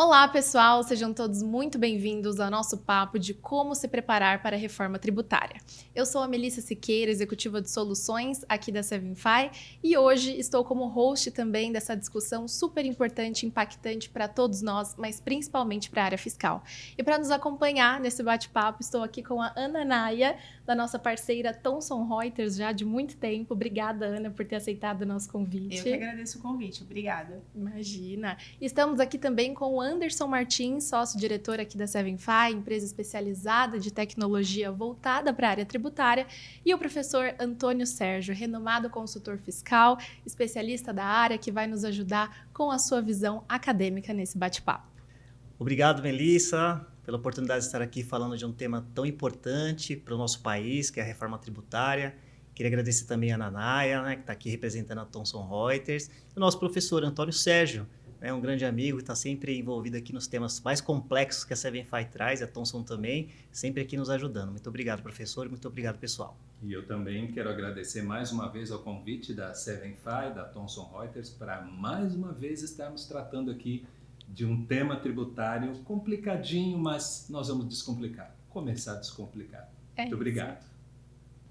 Olá, pessoal! Sejam todos muito bem-vindos ao nosso papo de como se preparar para a reforma tributária. Eu sou a Melissa Siqueira, executiva de soluções aqui da Sevenfy, e hoje estou como host também dessa discussão super importante e impactante para todos nós, mas principalmente para a área fiscal. E para nos acompanhar nesse bate-papo, estou aqui com a Ana Naia, da nossa parceira Thomson Reuters, já de muito tempo. Obrigada, Ana, por ter aceitado o nosso convite. Eu que agradeço o convite, obrigada. Imagina. Estamos aqui também com o Anderson Martins, sócio-diretor aqui da Sevenfy, empresa especializada de tecnologia voltada para a área tributária, e o professor Antônio Sérgio, renomado consultor fiscal, especialista da área, que vai nos ajudar com a sua visão acadêmica nesse bate-papo. Obrigado, Melissa, pela oportunidade de estar aqui falando de um tema tão importante para o nosso país, que é a reforma tributária. Queria agradecer também a Nanaia, né, que está aqui representando a Thomson Reuters, e o nosso professor Antônio Sérgio, né, um grande amigo que está sempre envolvido aqui nos temas mais complexos que a Sevenfy traz, e a Thomson também, sempre aqui nos ajudando. Muito obrigado, professor, e muito obrigado, pessoal. E eu também quero agradecer mais uma vez ao convite da Sevenfy, da Thomson Reuters, para mais uma vez estarmos tratando aqui de um tema tributário complicadinho, mas nós vamos descomplicar, começar a descomplicar. Muito obrigado.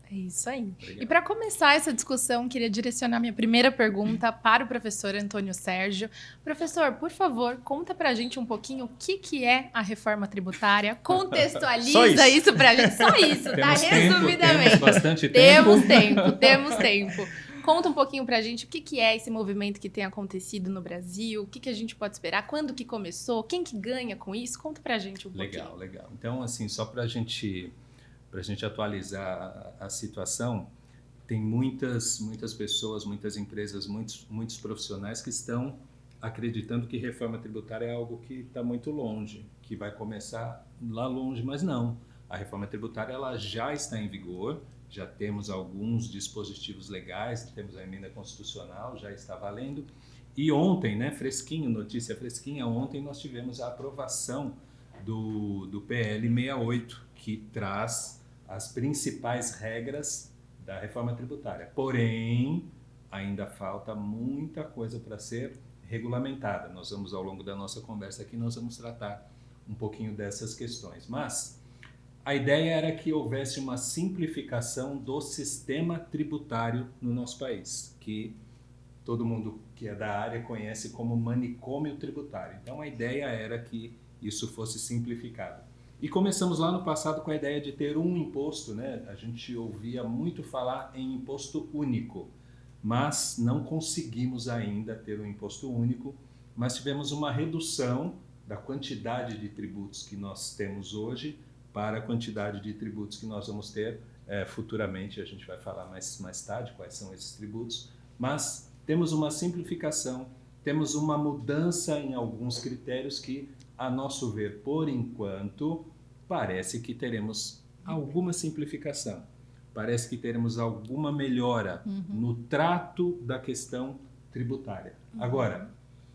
É isso aí. Obrigado. E para começar essa discussão, queria direcionar minha primeira pergunta para o professor Antônio Sérgio. Professor, por favor, conta para a gente um pouquinho o que é a reforma tributária, contextualiza isso para a gente. Só isso, tá? Temos Resumidamente. temos bastante tempo. Temos tempo. Conta um pouquinho pra gente o que é esse movimento que tem acontecido no Brasil, o que a gente pode esperar, quando que começou, quem que ganha com isso? Conta pra gente um pouquinho. Legal. Então, assim, só pra gente atualizar a situação, tem muitas pessoas, muitas empresas, muitos profissionais que estão acreditando que reforma tributária é algo que está muito longe, que vai começar lá longe, mas não. A reforma tributária ela já está em vigor, já temos alguns dispositivos legais, temos a emenda constitucional, já está valendo. E ontem, né, fresquinho, notícia fresquinha, ontem nós tivemos a aprovação do PL 68, que traz as principais regras da reforma tributária. Porém, ainda falta muita coisa para ser regulamentada. Nós vamos, ao longo da nossa conversa aqui, nós vamos tratar um pouquinho dessas questões. Mas a ideia era que houvesse uma simplificação do sistema tributário no nosso país, que todo mundo que é da área conhece como manicômio tributário. Então a ideia era que isso fosse simplificado. E começamos lá no passado com a ideia de ter um imposto, né? A gente ouvia muito falar em imposto único, mas não conseguimos ainda ter um imposto único, mas tivemos uma redução da quantidade de tributos que nós temos hoje para a quantidade de tributos que nós vamos ter futuramente. A gente vai falar mais tarde quais são esses tributos, mas temos uma simplificação, temos uma mudança em alguns critérios que, a nosso ver, por enquanto, parece que teremos alguma simplificação, parece que teremos alguma melhora no trato da questão tributária. Agora,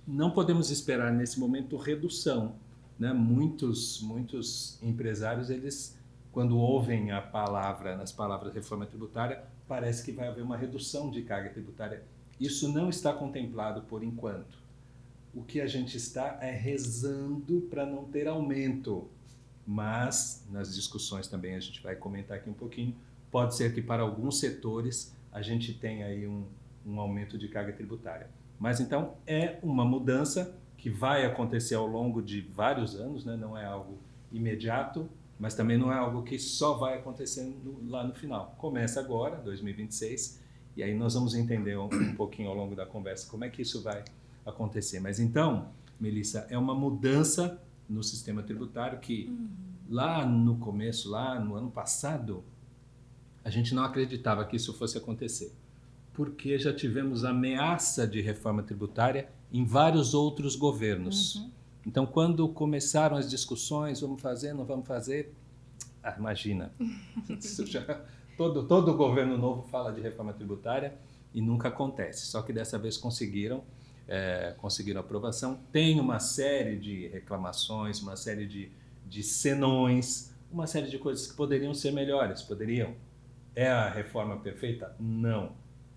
não podemos esperar nesse momento redução, né? Muitos empresários, eles, quando ouvem nas palavras reforma tributária, parece que vai haver uma redução de carga tributária. Isso não está contemplado por enquanto. O que a gente está é rezando para não ter aumento, mas nas discussões também a gente vai comentar aqui um pouquinho, pode ser que para alguns setores a gente tenha aí um aumento de carga tributária. Mas então é uma mudança que vai acontecer ao longo de vários anos, né? Não é algo imediato, mas também não é algo que só vai acontecer lá no final. Começa agora, 2026, e aí nós vamos entender um pouquinho ao longo da conversa como é que isso vai acontecer. Mas então, Melissa, é uma mudança no sistema tributário que lá no começo, lá no ano passado, a gente não acreditava que isso fosse acontecer, porque já tivemos ameaça de reforma tributária em vários outros governos. Então, quando começaram as discussões, vamos fazer, não vamos fazer, imagina, isso todo governo novo fala de reforma tributária e nunca acontece. Só que dessa vez conseguiram aprovação. Tem uma série de reclamações, uma série de senões, uma série de coisas que poderiam ser melhores, poderiam. É a reforma perfeita? Não.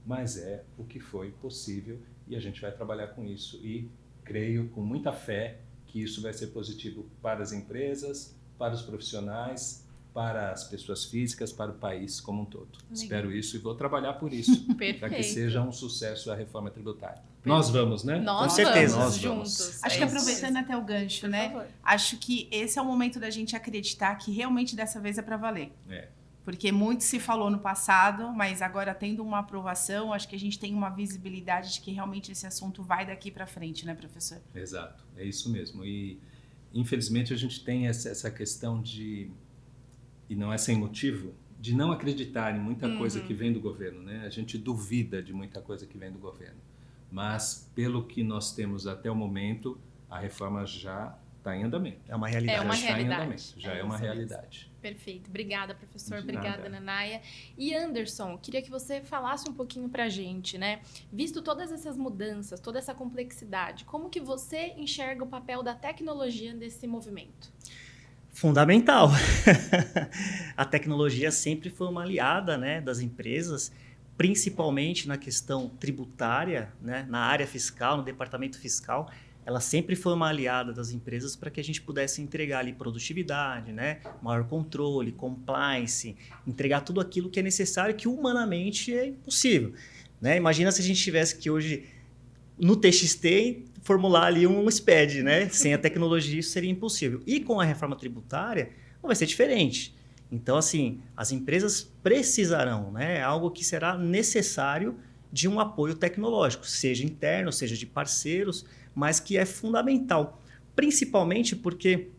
Mas é o que foi possível e a gente vai trabalhar com isso. E creio, com muita fé, que isso vai ser positivo para as empresas, para os profissionais, para as pessoas físicas, para o país como um todo. Legal. Espero isso e vou trabalhar por isso, para que seja um sucesso a reforma tributária. Nós vamos, né? Nós Com certeza, vamos nós juntos. vamos. Acho É que isso aproveitando mesmo. até o gancho, Por né? favor. Acho que esse é o momento da gente acreditar que realmente dessa vez é para valer. Porque muito se falou no passado, mas agora tendo uma aprovação, acho que a gente tem uma visibilidade de que realmente esse assunto vai daqui para frente, né, professor? Exato, é isso mesmo. E, infelizmente, a gente tem essa questão de, e não é sem motivo, de não acreditar em muita coisa que vem do governo, né? A gente duvida de muita coisa que vem do governo. Mas, pelo que nós temos até o momento, a reforma já está em andamento. É uma realidade. É uma Já está em realidade. andamento, já é É uma isso mesmo. realidade. Perfeito. Obrigada, professor. De Obrigada, nada. Nanaia. E Anderson, queria que você falasse um pouquinho pra gente, né? Visto todas essas mudanças, toda essa complexidade, como que você enxerga o papel da tecnologia nesse movimento? Fundamental. A tecnologia sempre foi uma aliada, né, das empresas, principalmente na questão tributária, né, na área fiscal, no departamento fiscal. Ela sempre foi uma aliada das empresas para que a gente pudesse entregar ali produtividade, né, maior controle, compliance, entregar tudo aquilo que é necessário, que humanamente é impossível, né? Imagina se a gente tivesse que hoje, no TXT, formular ali um SPED, né? Sem a tecnologia isso seria impossível. E com a reforma tributária não vai ser diferente. Então, assim, as empresas precisarão, né? Algo que será necessário de um apoio tecnológico, seja interno, seja de parceiros, mas que é fundamental. Principalmente porque,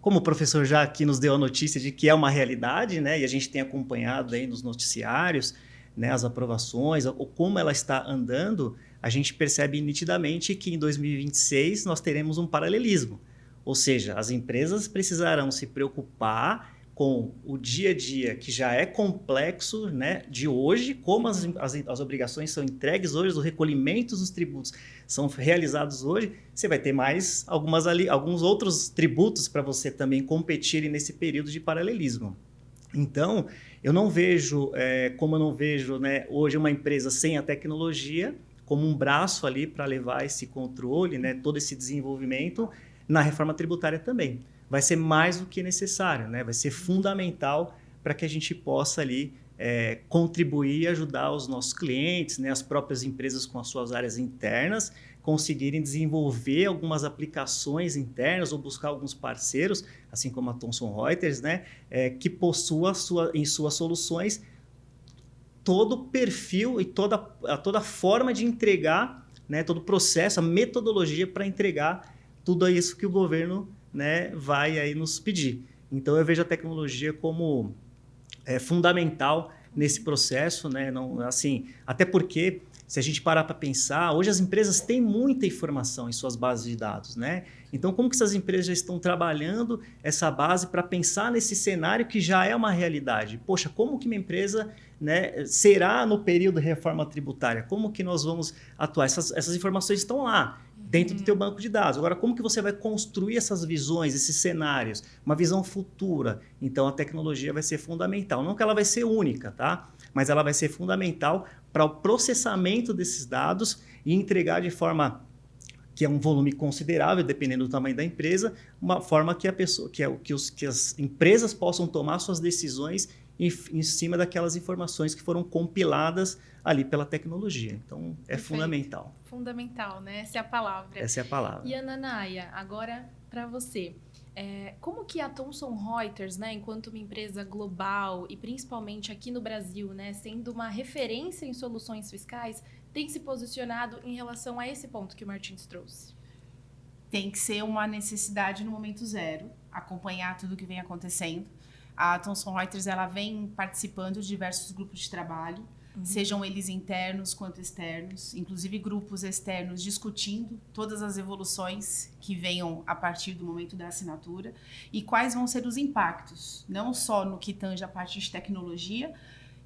como o professor já aqui nos deu a notícia de que é uma realidade, né? E a gente tem acompanhado aí nos noticiários, né, as aprovações, ou como ela está andando, a gente percebe nitidamente que em 2026 nós teremos um paralelismo. Ou seja, as empresas precisarão se preocupar com o dia a dia, que já é complexo, né, de hoje, como as obrigações são entregues hoje, os recolhimentos dos tributos são realizados hoje, você vai ter mais alguns outros tributos para você também competirem nesse período de paralelismo. Então, eu não vejo, como eu não vejo, né, hoje uma empresa sem a tecnologia como um braço ali para levar esse controle, né, todo esse desenvolvimento na reforma tributária também. Vai ser mais do que necessário, né? Vai ser fundamental para que a gente possa ali contribuir e ajudar os nossos clientes, né, as próprias empresas com as suas áreas internas, conseguirem desenvolver algumas aplicações internas ou buscar alguns parceiros, assim como a Thomson Reuters, né, que possua em suas soluções todo o perfil e toda forma de entregar, né, todo o processo, a metodologia para entregar tudo isso que o governo, né, vai aí nos pedir. Então, eu vejo a tecnologia como fundamental nesse processo, né? Não, assim, até porque, se a gente parar para pensar, hoje as empresas têm muita informação em suas bases de dados, né? Então, como que essas empresas já estão trabalhando essa base para pensar nesse cenário que já é uma realidade? Poxa, como que uma empresa, né, será no período de reforma tributária? Como que nós vamos atuar? Essas informações estão lá, dentro do teu banco de dados. Agora, como que você vai construir essas visões, esses cenários? Uma visão futura. Então, a tecnologia vai ser fundamental. Não que ela vai ser única, tá? Mas ela vai ser fundamental para o processamento desses dados e entregar de forma que é um volume considerável, dependendo do tamanho da empresa, uma forma que que as empresas possam tomar suas decisões em cima daquelas informações que foram compiladas ali pela tecnologia. Então, é Perfeito. fundamental. Fundamental, né? Essa é a palavra. Essa é a palavra. E a Nanaia, agora para você. Como que a Thomson Reuters, né, enquanto uma empresa global e principalmente aqui no Brasil, né, sendo uma referência em soluções fiscais, tem se posicionado em relação a esse ponto que o Martins trouxe? Tem que ser uma necessidade no momento zero, acompanhar tudo que vem acontecendo. A Thomson Reuters ela vem participando de diversos grupos de trabalho, sejam eles internos quanto externos, inclusive grupos externos discutindo todas as evoluções que venham a partir do momento da assinatura e quais vão ser os impactos, não só no que tange a parte de tecnologia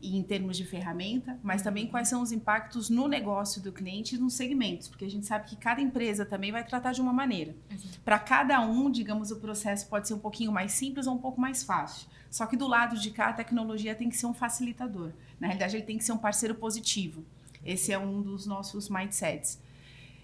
e em termos de ferramenta, mas também quais são os impactos no negócio do cliente e nos segmentos, porque a gente sabe que cada empresa também vai tratar de uma maneira. Para cada um, digamos, o processo pode ser um pouquinho mais simples ou um pouco mais fácil. Só que do lado de cá, a tecnologia tem que ser um facilitador. Na realidade, ele tem que ser um parceiro positivo. Esse é um dos nossos mindsets.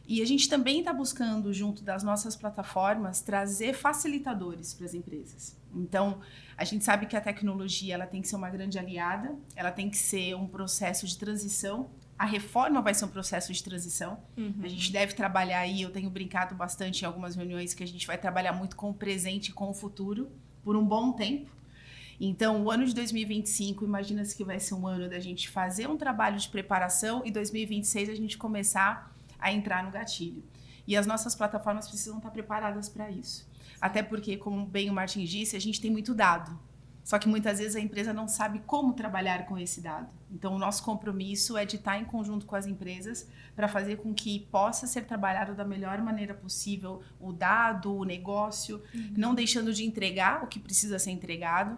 E a gente também está buscando, junto das nossas plataformas, trazer facilitadores para as empresas. Então, a gente sabe que a tecnologia ela tem que ser uma grande aliada, ela tem que ser um processo de transição. A reforma vai ser um processo de transição. A gente deve trabalhar aí, eu tenho brincado bastante em algumas reuniões, que a gente vai trabalhar muito com o presente e com o futuro por um bom tempo. Então, o ano de 2025, imagina-se que vai ser um ano da gente fazer um trabalho de preparação e 2026 a gente começar a entrar no gatilho. E as nossas plataformas precisam estar preparadas para isso. Até porque, como bem o Martin disse, a gente tem muito dado. Só que muitas vezes a empresa não sabe como trabalhar com esse dado. Então, o nosso compromisso é de estar em conjunto com as empresas para fazer com que possa ser trabalhado da melhor maneira possível o dado, o negócio, não deixando de entregar o que precisa ser entregado,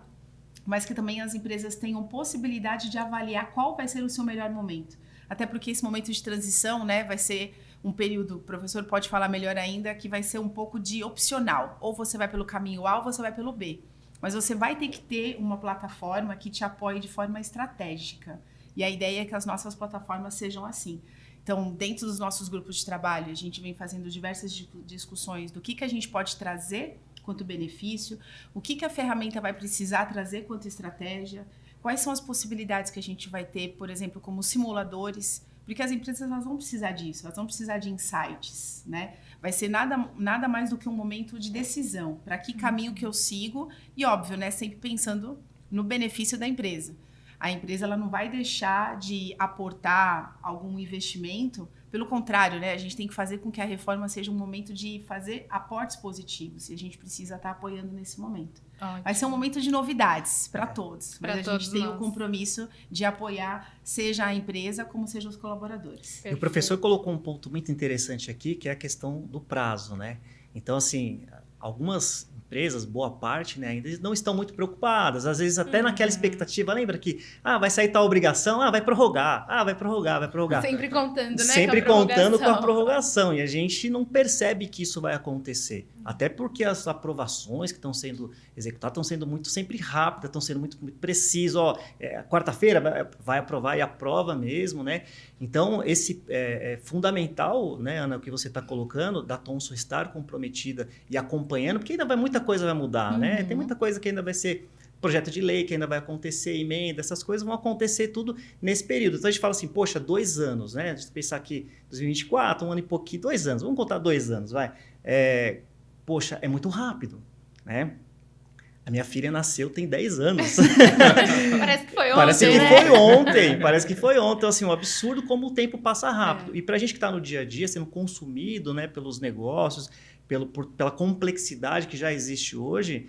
mas que também as empresas tenham possibilidade de avaliar qual vai ser o seu melhor momento. Até porque esse momento de transição, né, vai ser um período, o professor pode falar melhor ainda, que vai ser um pouco de opcional. Ou você vai pelo caminho A ou você vai pelo B. Mas você vai ter que ter uma plataforma que te apoie de forma estratégica. E a ideia é que as nossas plataformas sejam assim. Então, dentro dos nossos grupos de trabalho, a gente vem fazendo diversas discussões do que a gente pode trazer quanto benefício, o que a ferramenta vai precisar trazer quanto estratégia, quais são as possibilidades que a gente vai ter, por exemplo, como simuladores, porque as empresas elas vão precisar disso, elas vão precisar de insights, né? Vai ser nada mais do que um momento de decisão, para que caminho que eu sigo, e óbvio, né, sempre pensando no benefício da empresa. A empresa ela não vai deixar de aportar algum investimento, pelo contrário, né, a gente tem que fazer com que a reforma seja um momento de fazer aportes positivos, e a gente precisa estar apoiando nesse momento. Ótimo. Vai ser um momento de novidades para todos, Pra mas a todos gente tem nós. o compromisso de apoiar seja a empresa como sejam os colaboradores. E o professor colocou um ponto muito interessante aqui, que é a questão do prazo, né? Então, assim, algumas empresas, boa parte, né, ainda não estão muito preocupadas, às vezes até naquela expectativa, lembra que, vai sair tal obrigação, vai prorrogar, vai prorrogar. Sempre contando, né? Sempre com a contando com a prorrogação. prorrogação, e a gente não percebe que isso vai acontecer. Até porque as aprovações que estão sendo executadas estão sendo muito sempre rápidas, estão sendo muito precisas. Quarta-feira vai aprovar e aprova mesmo, né? Então, esse é fundamental, né, Ana, o que você está colocando, da Thomson estar comprometida e acompanhando, porque ainda muita coisa vai mudar, né? Tem muita coisa que ainda vai ser projeto de lei, que ainda vai acontecer, emenda, essas coisas vão acontecer tudo nesse período. Então a gente fala assim, poxa, 2 anos, né? A gente pensar aqui 2024, um ano e pouquinho, 2 anos, vamos contar 2 anos, vai. Poxa, é muito rápido, né? A minha filha nasceu tem 10 anos. Parece que foi ontem, Parece que né? foi ontem, parece que foi ontem. Então, assim, um absurdo como o tempo passa rápido. E para a gente que está no dia a dia, sendo consumido, né, pelos negócios, pela complexidade que já existe hoje,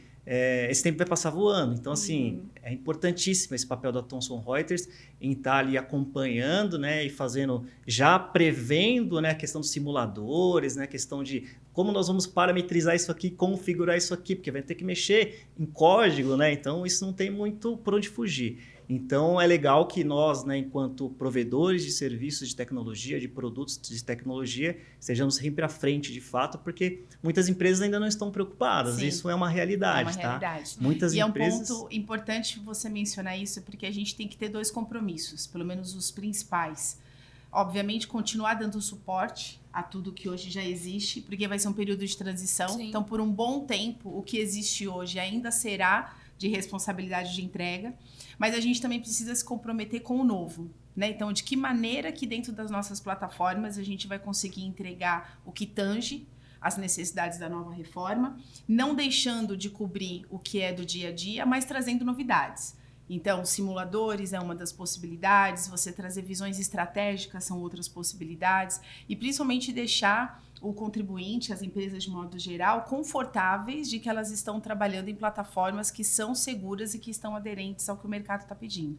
esse tempo vai passar voando. Então, assim, é importantíssimo esse papel da Thomson Reuters em estar ali acompanhando, né, e fazendo, já prevendo, né, a questão dos simuladores, né, a questão de como nós vamos parametrizar isso aqui, configurar isso aqui, porque vai ter que mexer em código, né? Então, isso não tem muito por onde fugir. Então, é legal que nós, né, enquanto provedores de serviços de tecnologia, de produtos de tecnologia, estejamos sempre à frente, de fato, porque muitas empresas ainda não estão preocupadas. Sim. Isso é uma realidade, É uma realidade. tá? Muitas e empresas... é um ponto importante você mencionar isso, porque a gente tem que ter 2 compromissos, pelo menos os principais. Obviamente, continuar dando suporte a tudo que hoje já existe, porque vai ser um período de transição. Sim. Então, por um bom tempo, o que existe hoje ainda será de responsabilidade de entrega, mas a gente também precisa se comprometer com o novo, né? Então, de que maneira que dentro das nossas plataformas a gente vai conseguir entregar o que tange as necessidades da nova reforma, não deixando de cobrir o que é do dia a dia, mas trazendo novidades. Então, simuladores é uma das possibilidades, você trazer visões estratégicas são outras possibilidades, e principalmente deixar o contribuinte, as empresas de modo geral, confortáveis de que elas estão trabalhando em plataformas que são seguras e que estão aderentes ao que o mercado está pedindo.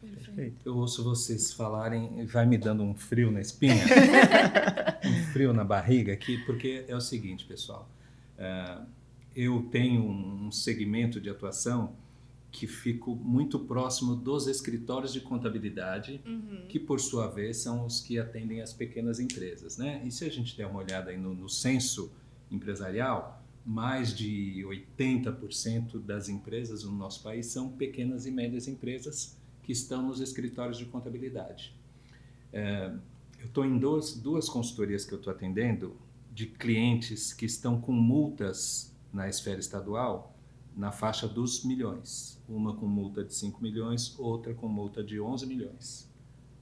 Perfeito. Eu ouço vocês falarem, vai me dando um frio na espinha, um frio na barriga aqui, porque é o seguinte, pessoal, eu tenho um segmento de atuação que fico muito próximo dos escritórios de contabilidade, que por sua vez são os que atendem as pequenas empresas, né? E se a gente der uma olhada aí no censo empresarial, mais de 80% das empresas no nosso país são pequenas e médias empresas que estão nos escritórios de contabilidade. Eu estou em duas consultorias que eu estou atendendo de clientes que estão com multas na esfera estadual na faixa dos milhões. Uma com multa de 5 milhões, outra com multa de 11 milhões.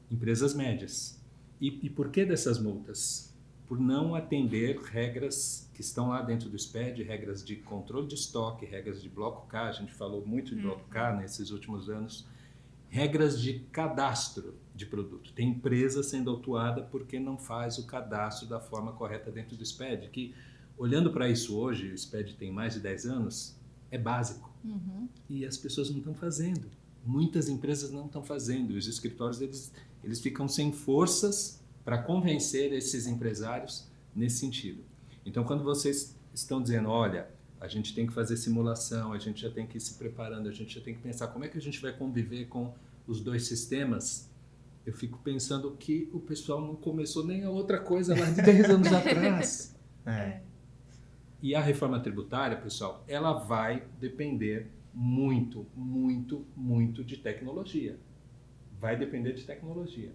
Empresas médias. E por que dessas multas? Por não atender regras que estão lá dentro do SPED, regras de controle de estoque, regras de bloco K, a gente falou muito de bloco K nesses últimos anos, regras de cadastro de produto. Tem empresa sendo autuada porque não faz o cadastro da forma correta dentro do SPED, que, olhando para isso hoje, o SPED tem mais de 10 anos, é básico. E as pessoas não estão fazendo. Muitas empresas não estão fazendo. Os escritórios, eles ficam sem forças para convencer esses empresários nesse sentido. Então, quando vocês estão dizendo, olha, a gente tem que fazer simulação, a gente já tem que ir se preparando, a gente já tem que pensar como é que a gente vai conviver com os dois sistemas, eu fico pensando que o pessoal não começou nem a outra coisa lá de 10 anos atrás. E a reforma tributária, pessoal, ela vai depender muito, muito, muito de tecnologia. Vai depender de tecnologia.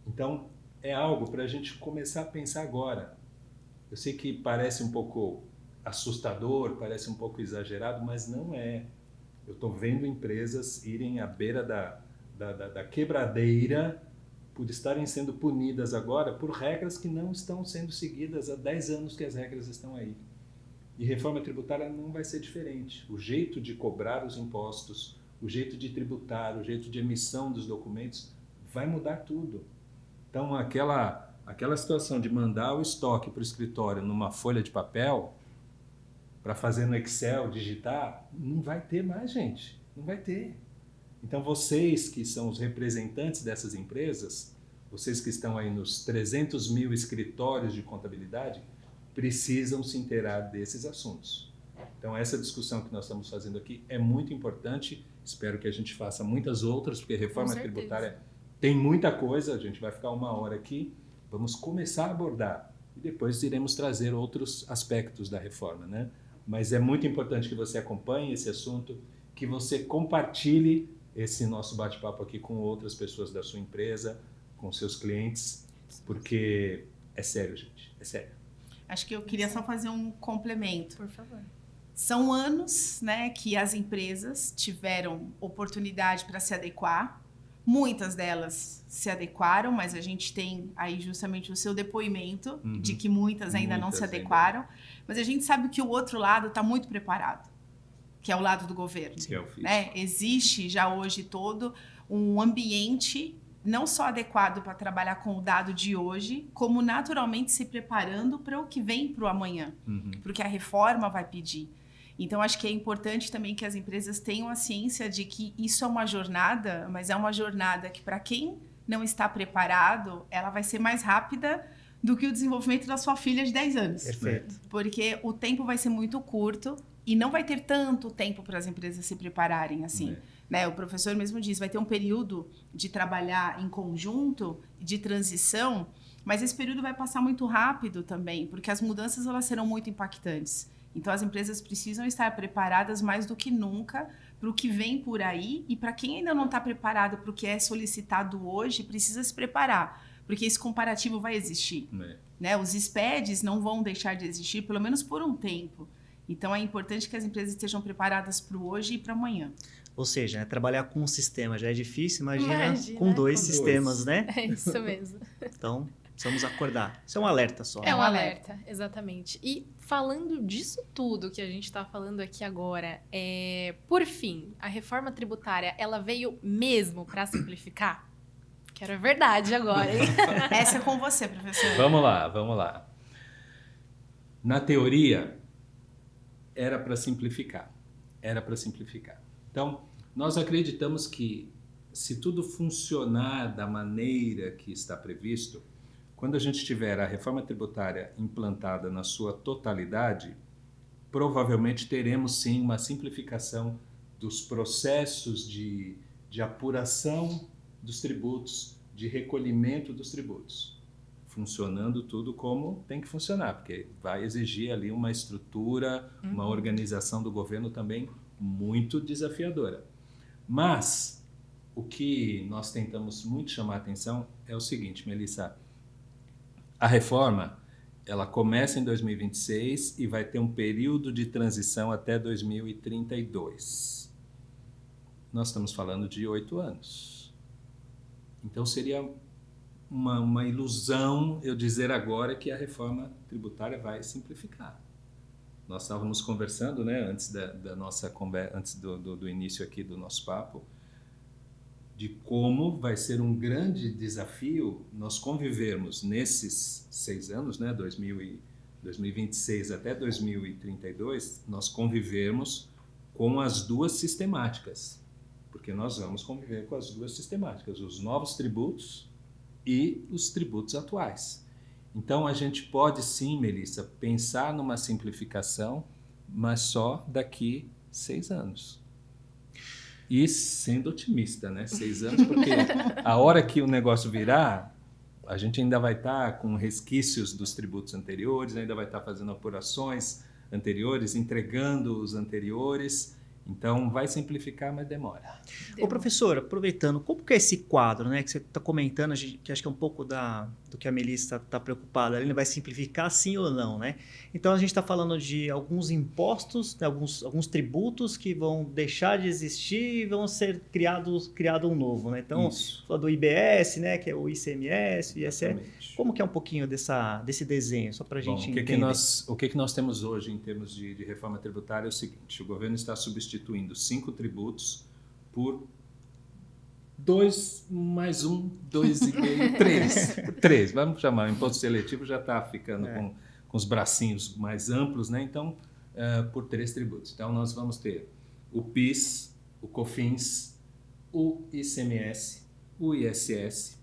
Então, é algo para a gente começar a pensar agora. Eu sei que parece um pouco assustador, parece um pouco exagerado, mas não é. Eu estou vendo empresas irem à beira da quebradeira por estarem sendo punidas agora por regras que não estão sendo seguidas há 10 anos que as regras estão aí. E reforma tributária não vai ser diferente. O jeito de cobrar os impostos, o jeito de tributar, o jeito de emissão dos documentos vai mudar tudo. Então, aquela situação de mandar o estoque para o escritório numa folha de papel para fazer no Excel, digitar, não vai ter mais, gente. Não vai ter. Então, vocês que são os representantes dessas empresas, vocês que estão aí nos 300 mil escritórios de contabilidade, precisam se inteirar desses assuntos. Então, essa discussão que nós estamos fazendo aqui é muito importante. Espero que a gente faça muitas outras, porque reforma tributária tem muita coisa. A gente vai ficar 1 hora aqui. Vamos começar a abordar e depois iremos trazer outros aspectos da reforma, né? Mas é muito importante que você acompanhe esse assunto, que você compartilhe esse nosso bate-papo aqui com outras pessoas da sua empresa, com seus clientes, porque é sério, gente, é sério. Acho que eu queria só fazer um complemento. Por favor. São anos, né, que as empresas tiveram oportunidade para se adequar. Muitas delas se adequaram, mas a gente tem aí justamente o seu depoimento de que muitas ainda não se adequaram. Mas a gente sabe que o outro lado está muito preparado, que é o lado do governo. Que é o fisco. Né? Existe já hoje todo um ambiente não só adequado para trabalhar com o dado de hoje, como naturalmente se preparando para o que vem para o amanhã, para o que a reforma vai pedir. Então, acho que é importante também que as empresas tenham a ciência de que isso é uma jornada, mas é uma jornada que, para quem não está preparado, ela vai ser mais rápida do que o desenvolvimento da sua filha de 10 anos. Perfeito. Porque o tempo vai ser muito curto e não vai ter tanto tempo para as empresas se prepararem assim. Né? O professor mesmo diz, vai ter um período de trabalhar em conjunto, de transição, mas esse período vai passar muito rápido também, porque as mudanças elas serão muito impactantes. Então, as empresas precisam estar preparadas mais do que nunca para o que vem por aí, e para quem ainda não está preparado para o que é solicitado hoje, precisa se preparar, porque esse comparativo vai existir. Né? Os SPEDs não vão deixar de existir, pelo menos por um tempo. Então, é importante que as empresas estejam preparadas para o hoje e para amanhã. Ou seja, né, trabalhar com um sistema já é difícil, imagina com dois sistemas, né? É isso mesmo. Então, precisamos acordar. Isso é um alerta só. É um alerta, exatamente. E falando disso tudo que a gente está falando aqui agora, por fim, a reforma tributária, ela veio mesmo para simplificar? Quero a verdade agora, hein? Essa é com você, professor. Vamos lá. Na teoria, era para simplificar. Então, nós acreditamos que se tudo funcionar da maneira que está previsto, quando a gente tiver a reforma tributária implantada na sua totalidade, provavelmente teremos sim uma simplificação dos processos de apuração dos tributos, de recolhimento dos tributos, funcionando tudo como tem que funcionar, porque vai exigir ali uma estrutura, uma organização do governo também muito desafiadora. Mas o que nós tentamos muito chamar a atenção é o seguinte, Melissa, a reforma, ela começa em 2026 e vai ter um período de transição até 2032. Nós estamos falando de 8 anos. Então, seria uma ilusão eu dizer agora que a reforma tributária vai simplificar. Nós estávamos conversando, né, antes da nossa conversa, antes do início aqui do nosso papo, de como vai ser um grande desafio nós convivermos nesses 6 anos, né, 2026 até 2032, nós convivermos com as duas sistemáticas, porque nós vamos conviver com as duas sistemáticas, os novos tributos e os tributos atuais. Então, a gente pode sim, Melissa, pensar numa simplificação, mas só daqui 6 anos. E sendo otimista, né? 6 anos, porque a hora que o negócio virar, a gente ainda vai estar com resquícios dos tributos anteriores, ainda vai estar fazendo apurações anteriores, entregando os anteriores. Então, vai simplificar, mas demora. Ô, professor, aproveitando, como que é esse quadro, né, que você está comentando, que acho que é um pouco do que a Melissa está preocupada, ele vai simplificar sim ou não, né? Então, a gente está falando de alguns impostos, né, alguns tributos que vão deixar de existir e vão ser criado um novo, né? Então, falou do IBS, né, que é o ICMS, o ISS. Exatamente. Como que é um pouquinho desse desenho, só para a gente entender? O que nós temos hoje em termos de reforma tributária é o seguinte, o governo está substituindo 5 tributos por 2 mais 1, 2,5, 3. 3, vamos chamar. O imposto seletivo já está ficando com os bracinhos mais amplos, né? Então, por 3 tributos. Então, nós vamos ter o PIS, o COFINS, o ICMS, o ISS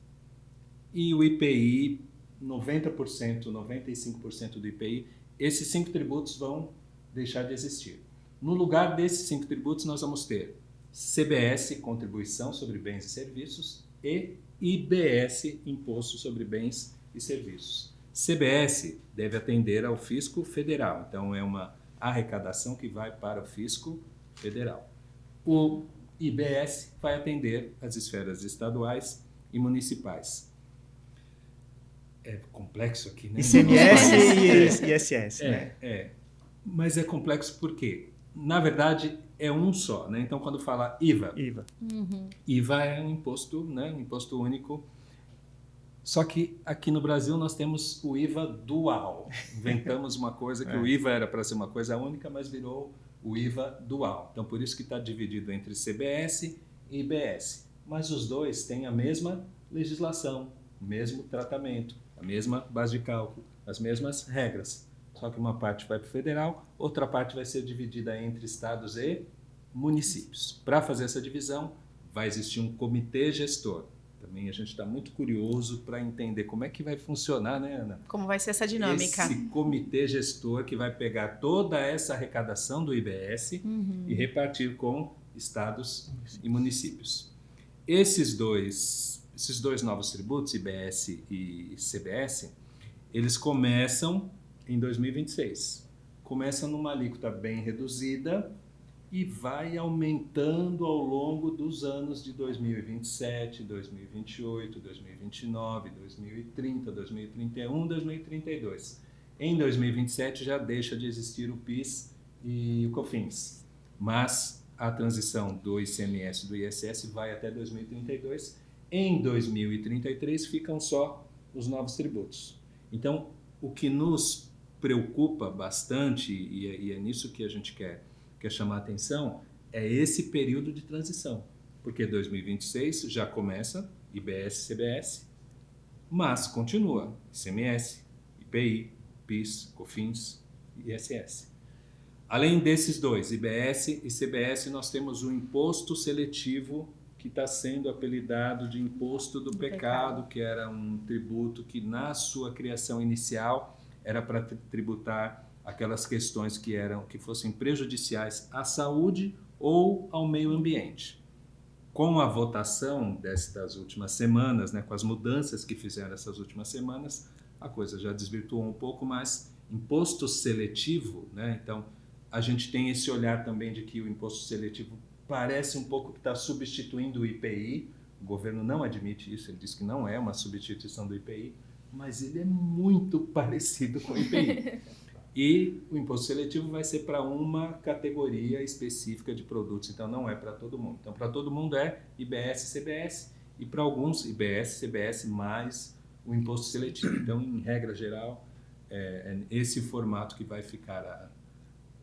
e o IPI, 90%, 95% do IPI. Esses 5 tributos vão deixar de existir. No lugar desses 5 tributos, nós vamos ter CBS, Contribuição sobre Bens e Serviços, e IBS, Imposto sobre Bens e Serviços. CBS deve atender ao fisco federal, então é uma arrecadação que vai para o fisco federal. O IBS vai atender as esferas estaduais e municipais. É complexo aqui, né? ICMS e ISS, né? Mas é complexo por quê? Na verdade, é um só, né? Então, quando fala IVA, IVA é um imposto, né? Um imposto único. Só que aqui no Brasil nós temos o IVA dual. Inventamos uma coisa que o IVA era para ser uma coisa única, mas virou o IVA dual. Então, por isso que está dividido entre CBS e IBS. Mas os dois têm a mesma legislação, o mesmo tratamento, a mesma base de cálculo, as mesmas regras. Só que uma parte vai para o federal, outra parte vai ser dividida entre estados e municípios. Para fazer essa divisão, vai existir um comitê gestor. Também a gente está muito curioso para entender como é que vai funcionar, né, Ana? Como vai ser essa dinâmica? Esse comitê gestor que vai pegar toda essa arrecadação do IBS e repartir com estados e municípios. Esses dois novos tributos, IBS e CBS, eles começam em 2026. Começa numa alíquota bem reduzida e vai aumentando ao longo dos anos de 2027, 2028, 2029, 2030, 2031, 2032. Em 2027 já deixa de existir o PIS e o COFINS, mas a transição do ICMS e do ISS vai até 2032. Em 2033 ficam só os novos tributos. Então, o que nos preocupa bastante, e é nisso que a gente quer chamar a atenção, é esse período de transição. Porque 2026 já começa IBS, CBS, mas continua ICMS, IPI, PIS, COFINS e ISS. Além desses dois, IBS e CBS, nós temos o imposto seletivo, que está sendo apelidado de imposto do pecado, que era um tributo que, na sua criação inicial, era para tributar aquelas questões que fossem prejudiciais à saúde ou ao meio ambiente. Com a votação destas últimas semanas, né, com as mudanças que fizeram essas últimas semanas, a coisa já desvirtuou um pouco, mas imposto seletivo, né, então a gente tem esse olhar também de que o imposto seletivo parece um pouco que está substituindo o IPI. O governo não admite isso, ele diz que não é uma substituição do IPI, mas ele é muito parecido com o IPI. E o imposto seletivo vai ser para uma categoria específica de produtos, então não é para todo mundo. Então, para todo mundo é IBS, CBS, e para alguns IBS, CBS mais o imposto seletivo. Então, em regra geral, é esse formato que vai ficar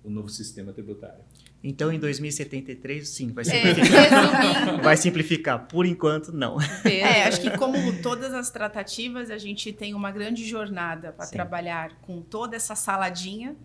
o novo sistema tributário. Então, em 2073, sim, vai simplificar. Vai simplificar. Por enquanto, não. Acho que como todas as tratativas, a gente tem uma grande jornada para trabalhar com toda essa saladinha,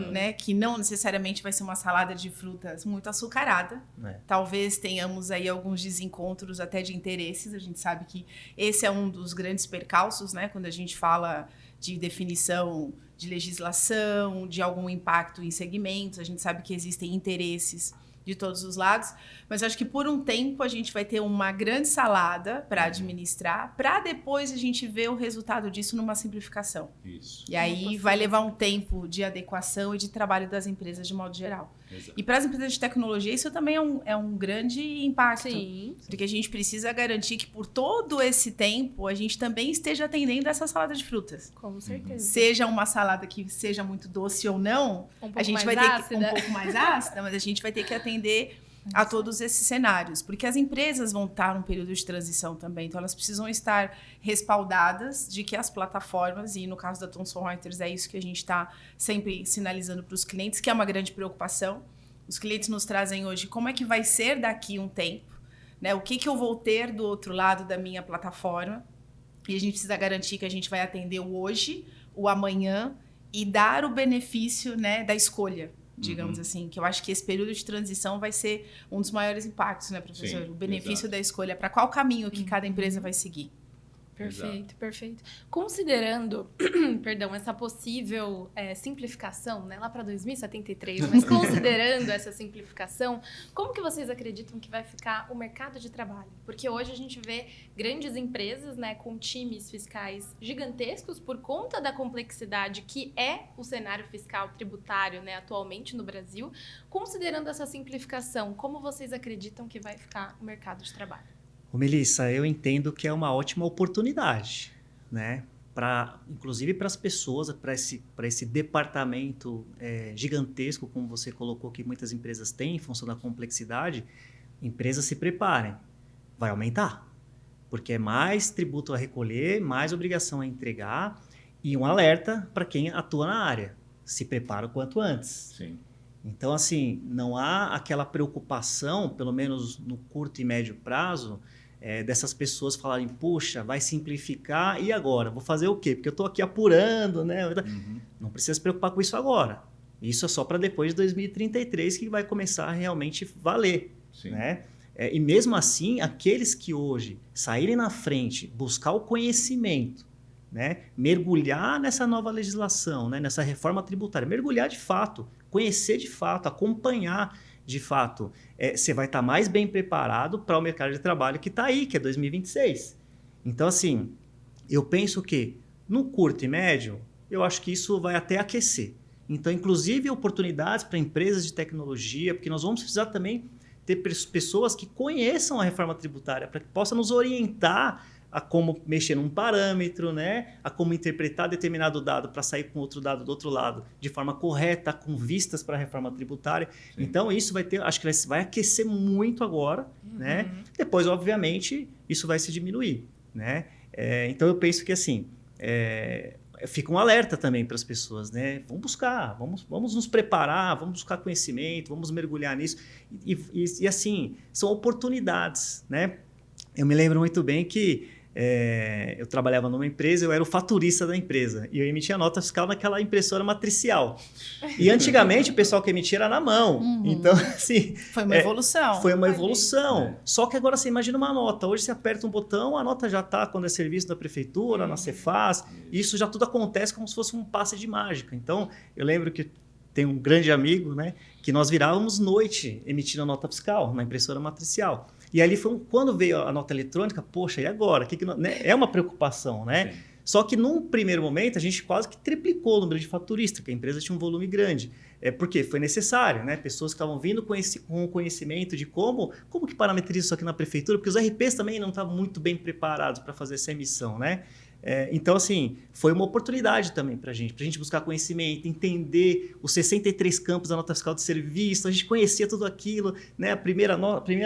né? Que não necessariamente vai ser uma salada de frutas muito açucarada. Talvez tenhamos aí alguns desencontros até de interesses. A gente sabe que esse é um dos grandes percalços, né? Quando a gente fala de definição de legislação, de algum impacto em segmentos. A gente sabe que existem interesses de todos os lados, mas acho que por um tempo a gente vai ter uma grande salada para administrar, para depois a gente ver o resultado disso numa simplificação. Isso. E aí vai levar um tempo de adequação e de trabalho das empresas de modo geral. Exato. E para as empresas de tecnologia isso também é um grande impacto. Sim. Porque a gente precisa garantir que por todo esse tempo a gente também esteja atendendo essa salada de frutas. Com certeza. Seja uma salada que seja muito doce ou não, a gente vai ter que, um pouco mais ácida, mas a gente vai ter que atender a todos esses cenários, porque as empresas vão estar num período de transição também, então elas precisam estar respaldadas de que as plataformas, e no caso da Thomson Reuters é isso que a gente está sempre sinalizando para os clientes, que é uma grande preocupação. Os clientes nos trazem hoje como é que vai ser daqui um tempo, né? O que eu vou ter do outro lado da minha plataforma, e a gente precisa garantir que a gente vai atender o hoje, o amanhã, e dar o benefício, né, da escolha, digamos assim, que eu acho que esse período de transição vai ser um dos maiores impactos, né, professor? Sim, o benefício exato. da escolha, para qual caminho que cada empresa vai seguir. Perfeito, perfeito. Considerando, perdão, essa possível simplificação, né, lá para 2073, mas considerando essa simplificação, como que vocês acreditam que vai ficar o mercado de trabalho? Porque hoje a gente vê grandes empresas, né, com times fiscais gigantescos por conta da complexidade que é o cenário fiscal tributário, né, atualmente no Brasil. Considerando essa simplificação, como vocês acreditam que vai ficar o mercado de trabalho? Ô, Melissa, eu entendo que é uma ótima oportunidade, né? Inclusive para as pessoas, para esse departamento gigantesco, como você colocou, que muitas empresas têm, em função da complexidade, empresas se preparem, vai aumentar, porque é mais tributo a recolher, mais obrigação a entregar, e um alerta para quem atua na área, se prepara o quanto antes. Sim. Então, assim, não há aquela preocupação, pelo menos no curto e médio prazo, dessas pessoas falarem, puxa, vai simplificar, e agora? Vou fazer o quê? Porque eu estou aqui apurando, né? Não precisa se preocupar com isso agora. Isso é só para depois de 2033 que vai começar a realmente valer. Sim. Né? E mesmo assim, aqueles que hoje saírem na frente, buscar o conhecimento, né? Mergulhar nessa nova legislação, né? Nessa reforma tributária, mergulhar de fato, conhecer de fato, acompanhar de fato, você vai estar mais bem preparado para o mercado de trabalho que está aí, que é 2026. Então, assim, eu penso que no curto e médio, eu acho que isso vai até aquecer. Então, inclusive, oportunidades para empresas de tecnologia, porque nós vamos precisar também ter pessoas que conheçam a reforma tributária, para que possam nos orientar a como mexer num parâmetro, né? A como interpretar determinado dado para sair com outro dado do outro lado de forma correta, com vistas para a reforma tributária. Sim. Então, isso vai ter, acho que vai aquecer muito agora, né? Depois, obviamente, isso vai se diminuir, né? Então, eu penso que, assim, fica um alerta também para as pessoas, né? Vamos buscar, vamos nos preparar, vamos buscar conhecimento, vamos mergulhar nisso. E assim, são oportunidades, né? Eu me lembro muito bem que eu trabalhava numa empresa, eu era o faturista da empresa e eu emitia nota fiscal naquela impressora matricial. E antigamente o pessoal que emitia era na mão. Então, assim... Foi uma evolução. Foi uma evolução. Só que agora você imagina uma nota. Hoje você aperta um botão, a nota já está quando é serviço da prefeitura, na Cefaz. Isso já tudo acontece como se fosse um passe de mágica. Então, eu lembro que tem um grande amigo, né, que nós virávamos noite emitindo a nota fiscal na impressora matricial. E ali foi quando veio a nota eletrônica, poxa, e agora? Né? É uma preocupação, né? Só que num primeiro momento a gente quase que triplicou o número de faturistas, que a empresa tinha um volume grande. Porque foi necessário, né? Pessoas que estavam vindo com o conhecimento de como que parametriza isso aqui na prefeitura, porque os RPs também não estavam muito bem preparados para fazer essa emissão, né? Então, assim, foi uma oportunidade também para a gente buscar conhecimento, entender os 63 campos da nota fiscal de serviço, a gente conhecia tudo aquilo, né? A primeira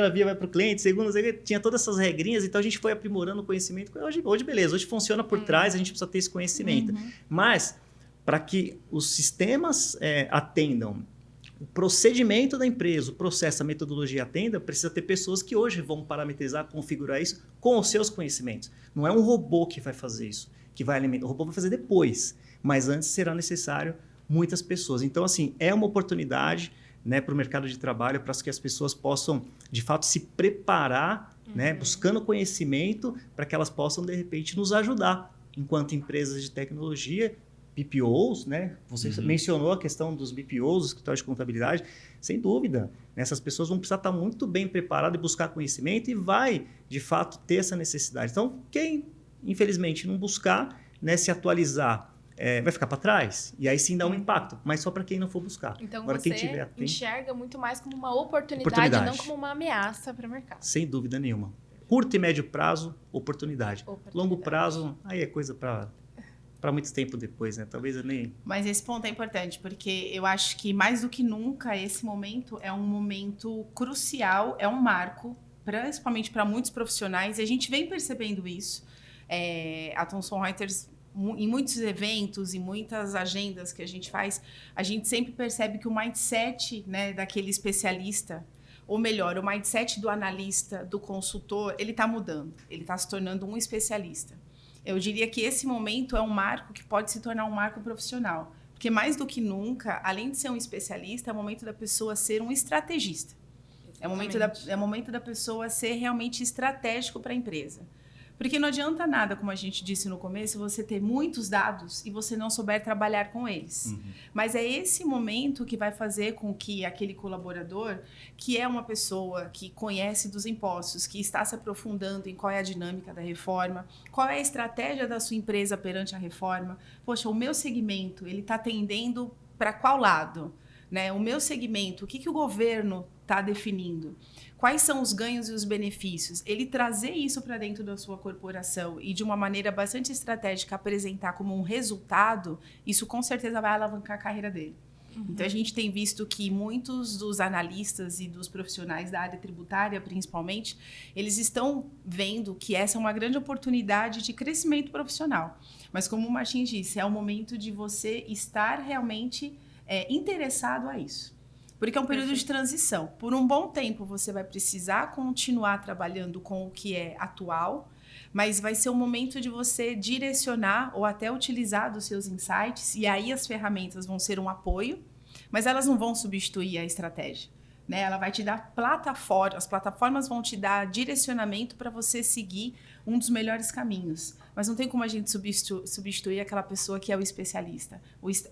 via vai para o cliente, segunda, tinha todas essas regrinhas, então a gente foi aprimorando o conhecimento. Hoje beleza, hoje funciona por trás, a gente precisa ter esse conhecimento. Mas, para que os sistemas atendam o procedimento da empresa, o processo, a metodologia atenda, precisa ter pessoas que hoje vão parametrizar, configurar isso com os seus conhecimentos. Não é um robô que vai fazer isso, que vai alimentar. O robô vai fazer depois, mas antes será necessário muitas pessoas. Então, assim, é uma oportunidade, né, para o mercado de trabalho, para que as pessoas possam, de fato, se preparar, né, buscando conhecimento, para que elas possam, de repente, nos ajudar, enquanto empresas de tecnologia, BPOs, né? Você mencionou a questão dos BPOs, os escritórios de contabilidade, sem dúvida. Essas pessoas vão precisar estar muito bem preparadas e buscar conhecimento e vai, de fato, ter essa necessidade. Então, quem, infelizmente, não buscar, né, se atualizar, vai ficar para trás. E aí sim dá um impacto, mas só para quem não for buscar. Então, agora, você quem tiver atento, enxerga muito mais como uma oportunidade, não como uma ameaça para o mercado. Sem dúvida nenhuma. Curto e médio prazo, oportunidade. Longo prazo, aí é coisa para muito tempo depois, né? Talvez eu nem... Mas esse ponto é importante, porque eu acho que mais do que nunca esse momento é um momento crucial, é um marco, principalmente para muitos profissionais, e a gente vem percebendo isso. A Thomson Reuters, em muitos eventos, em muitas agendas que a gente faz, a gente sempre percebe que o mindset, né, daquele especialista, ou melhor, o mindset do analista, do consultor, ele está mudando, ele está se tornando um especialista. Eu diria que esse momento é um marco que pode se tornar um marco profissional. Porque mais do que nunca, além de ser um especialista, é o momento da pessoa ser um estrategista. É o momento da pessoa ser realmente estratégico para a empresa. Porque não adianta nada, como a gente disse no começo, você ter muitos dados e você não souber trabalhar com eles. Mas é esse momento que vai fazer com que aquele colaborador, que é uma pessoa que conhece dos impostos, que está se aprofundando em qual é a dinâmica da reforma, qual é a estratégia da sua empresa perante a reforma. Poxa, o meu segmento, ele está tendendo para qual lado? Né? O meu segmento, o que o governo está definindo? Quais são os ganhos e os benefícios? Ele trazer isso para dentro da sua corporação e de uma maneira bastante estratégica apresentar como um resultado, isso com certeza vai alavancar a carreira dele. Então, a gente tem visto que muitos dos analistas e dos profissionais da área tributária, principalmente, eles estão vendo que essa é uma grande oportunidade de crescimento profissional. Mas, como o Martim disse, é o momento de você estar realmente interessado a isso. Porque é um período de transição. Por um bom tempo, você vai precisar continuar trabalhando com o que é atual, mas vai ser o momento de você direcionar ou até utilizar dos seus insights, e aí as ferramentas vão ser um apoio, mas elas não vão substituir a estratégia. Né? Ela vai te dar plataforma, as plataformas vão te dar direcionamento para você seguir um dos melhores caminhos. Mas não tem como a gente substituir aquela pessoa que é o especialista.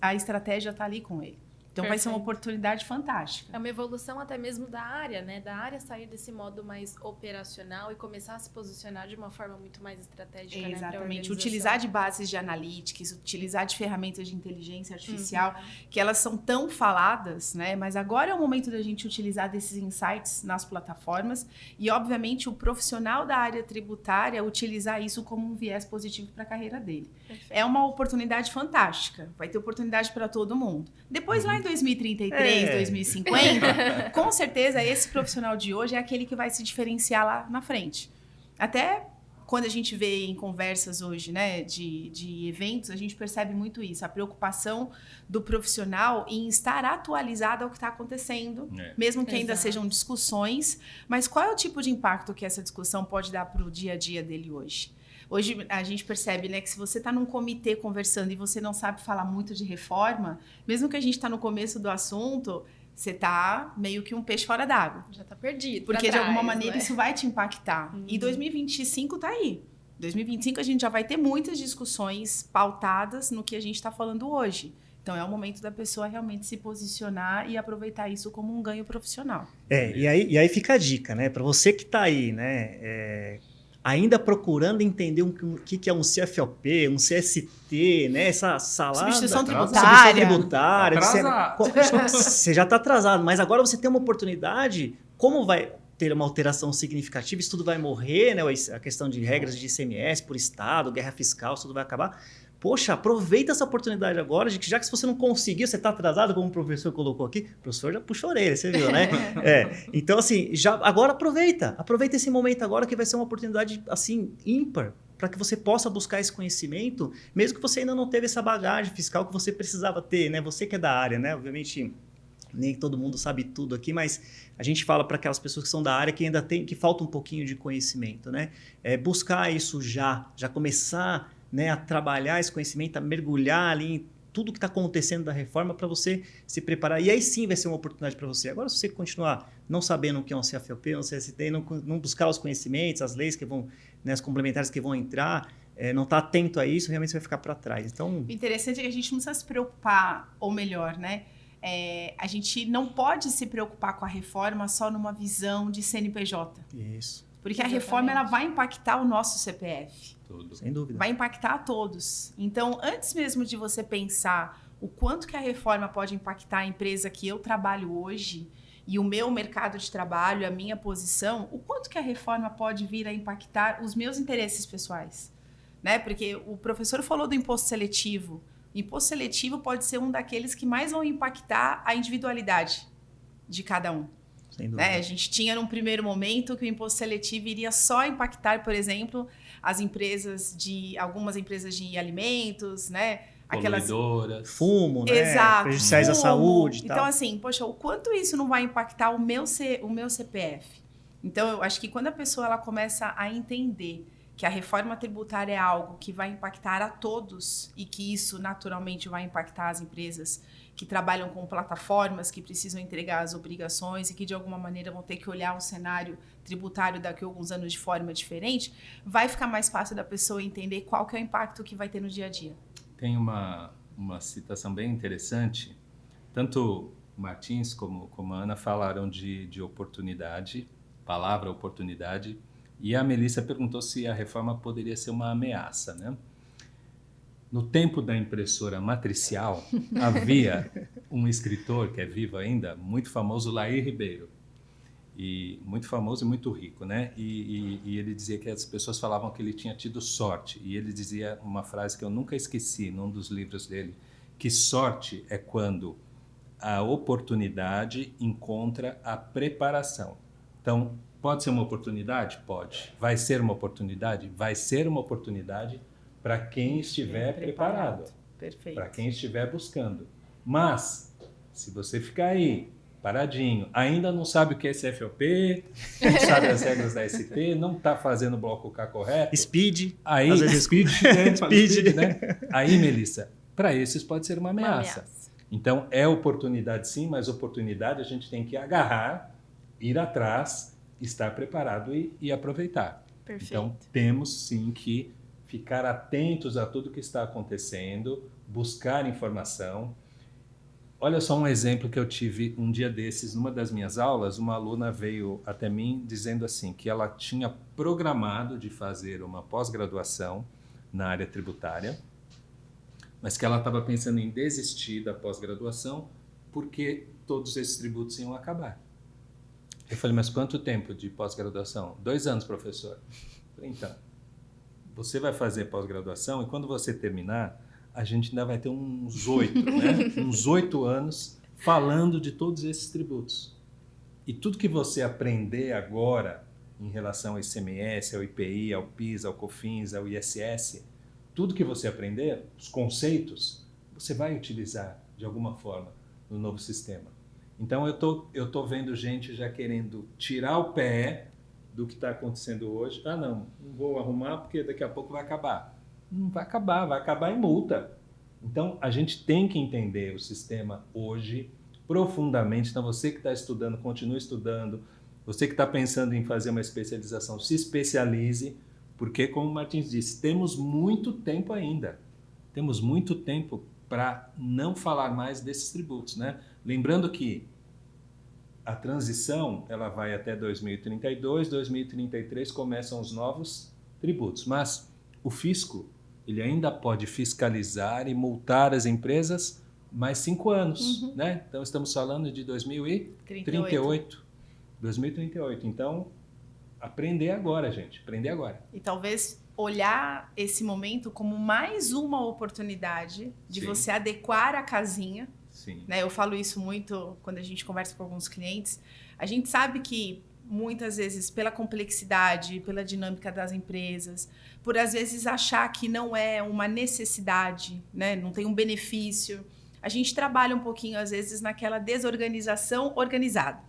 A estratégia está ali com ele. Então, vai ser uma oportunidade fantástica. É uma evolução até mesmo da área, né? Da área sair desse modo mais operacional e começar a se posicionar de uma forma muito mais estratégica, né? Exatamente. Utilizar de bases de analytics, utilizar de ferramentas de inteligência artificial, que elas são tão faladas, né? Mas agora é o momento da gente utilizar desses insights nas plataformas e, obviamente, o profissional da área tributária utilizar isso como um viés positivo para a carreira dele. Perfeito. É uma oportunidade fantástica. Vai ter oportunidade para todo mundo. Depois, lá em 2033, 2050, com certeza esse profissional de hoje é aquele que vai se diferenciar lá na frente. Até quando a gente vê em conversas hoje, né, de eventos, a gente percebe muito isso, a preocupação do profissional em estar atualizado ao que está acontecendo, mesmo que ainda sejam discussões, mas qual é o tipo de impacto que essa discussão pode dar para o dia a dia dele hoje? Hoje a gente percebe, né, que se você está num comitê conversando e você não sabe falar muito de reforma, mesmo que a gente está no começo do assunto, você está meio que um peixe fora d'água. Já está perdido. Porque de alguma maneira isso vai te impactar. E 2025 está aí. 2025 a gente já vai ter muitas discussões pautadas no que a gente está falando hoje. Então, é o momento da pessoa realmente se posicionar e aproveitar isso como um ganho profissional. E aí fica a dica, né? Para você que está aí, né? ainda procurando entender que é um CFOP, um CST, né? Essa salada. Substituição tributária. Você já está atrasado, mas agora você tem uma oportunidade. Como vai ter uma alteração significativa, isso tudo vai morrer, né? A questão de regras de ICMS por estado, guerra fiscal, isso tudo vai acabar. Poxa, aproveita essa oportunidade agora, de que já que se você não conseguiu, você está atrasado, como o professor colocou aqui, o professor já puxou a orelha, você viu, né? Então, assim, agora aproveita esse momento agora, que vai ser uma oportunidade, assim, ímpar, para que você possa buscar esse conhecimento, mesmo que você ainda não teve essa bagagem fiscal que você precisava ter, né? Você que é da área, né? Obviamente, nem todo mundo sabe tudo aqui, mas a gente fala para aquelas pessoas que são da área que ainda que falta um pouquinho de conhecimento, né? Buscar isso já começar, né, a trabalhar esse conhecimento, a mergulhar ali em tudo que está acontecendo da reforma para você se preparar. E aí sim vai ser uma oportunidade para você. Agora, se você continuar não sabendo o que é um CFOP, um CST, não buscar os conhecimentos, as leis que vão, né, as complementares que vão entrar, não estar atento a isso, realmente você vai ficar para trás. Então, o interessante é que a gente não precisa se preocupar, ou melhor, né? A gente não pode se preocupar com a reforma só numa visão de CNPJ. Isso. Porque a reforma ela vai impactar o nosso CPF. Tudo. Sem dúvida. Vai impactar a todos. Então, antes mesmo de você pensar o quanto que a reforma pode impactar a empresa que eu trabalho hoje e o meu mercado de trabalho, a minha posição, o quanto que a reforma pode vir a impactar os meus interesses pessoais. Né? Porque o professor falou do imposto seletivo. O imposto seletivo pode ser um daqueles que mais vão impactar a individualidade de cada um. Sem dúvida. Né? A gente tinha num primeiro momento que o imposto seletivo iria só impactar, por exemplo, algumas empresas de alimentos, né? Poluidoras. Fumo, né? Exato. Prejudiciais à saúde e tal. Então, assim, poxa, o quanto isso não vai impactar o meu CPF? Então, eu acho que quando a pessoa ela começa a entender que a reforma tributária é algo que vai impactar a todos e que isso naturalmente vai impactar as empresas que trabalham com plataformas, que precisam entregar as obrigações e que de alguma maneira vão ter que olhar o cenário tributário daqui a alguns anos de forma diferente, vai ficar mais fácil da pessoa entender qual que é o impacto que vai ter no dia a dia. Tem uma citação bem interessante, tanto o Martins como a Ana falaram de oportunidade, palavra oportunidade, e a Melissa perguntou se a reforma poderia ser uma ameaça, né? No tempo da impressora matricial, havia um escritor que é vivo ainda, muito famoso, Laí Ribeiro. E muito famoso e muito rico, né? E ele dizia que as pessoas falavam que ele tinha tido sorte. E ele dizia uma frase que eu nunca esqueci num dos livros dele, que sorte é quando a oportunidade encontra a preparação. Então, pode ser uma oportunidade? Pode. Vai ser uma oportunidade? Vai ser uma oportunidade para quem estiver preparado. Perfeito. Para quem estiver buscando. Mas, se você ficar aí, paradinho, ainda não sabe o que é CFOP, não sabe as regras da ST, não está fazendo o bloco K correto. Speed. Aí, às vezes speed, né? Aí, Melissa, para esses pode ser uma ameaça. Então, é oportunidade sim, mas oportunidade a gente tem que agarrar, ir atrás, estar preparado e aproveitar. Perfeito. Então, temos sim que ficar atentos a tudo que está acontecendo, buscar informação. Olha só um exemplo que eu tive um dia desses, numa das minhas aulas, uma aluna veio até mim dizendo assim, que ela tinha programado de fazer uma pós-graduação na área tributária, mas que ela estava pensando em desistir da pós-graduação porque todos esses tributos iam acabar. Eu falei, mas quanto tempo de pós-graduação? 2 anos, professor. Eu falei, então, você vai fazer pós-graduação e quando você terminar, a gente ainda vai ter uns 8, né? Uns 8 anos falando de todos esses tributos. E tudo que você aprender agora em relação ao ICMS, ao IPI, ao PIS, ao COFINS, ao ISS, tudo que você aprender, os conceitos, você vai utilizar de alguma forma no novo sistema. Então eu tô vendo gente já querendo tirar o pé do que está acontecendo hoje. Ah, não vou arrumar porque daqui a pouco vai acabar. Não vai acabar em multa. Então, a gente tem que entender o sistema hoje profundamente. Então, você que está estudando, continue estudando. Você que está pensando em fazer uma especialização, se especialize, porque, como o Martins disse, temos muito tempo ainda. Temos muito tempo para não falar mais desses tributos, né? Lembrando que a transição ela vai até 2032, 2033 começam os novos tributos, mas o fisco ele ainda pode fiscalizar e multar as empresas mais 5 anos, né? Então estamos falando de 2038. 2038. Então, aprender agora, gente, aprender agora. E talvez olhar esse momento como mais uma oportunidade de Sim. você adequar a casinha. Sim. Né? Eu falo isso muito quando a gente conversa com alguns clientes. A gente sabe que muitas vezes pela complexidade, pela dinâmica das empresas, por às vezes achar que não é uma necessidade, né? Não tem um benefício, a gente trabalha um pouquinho às vezes naquela desorganização organizada.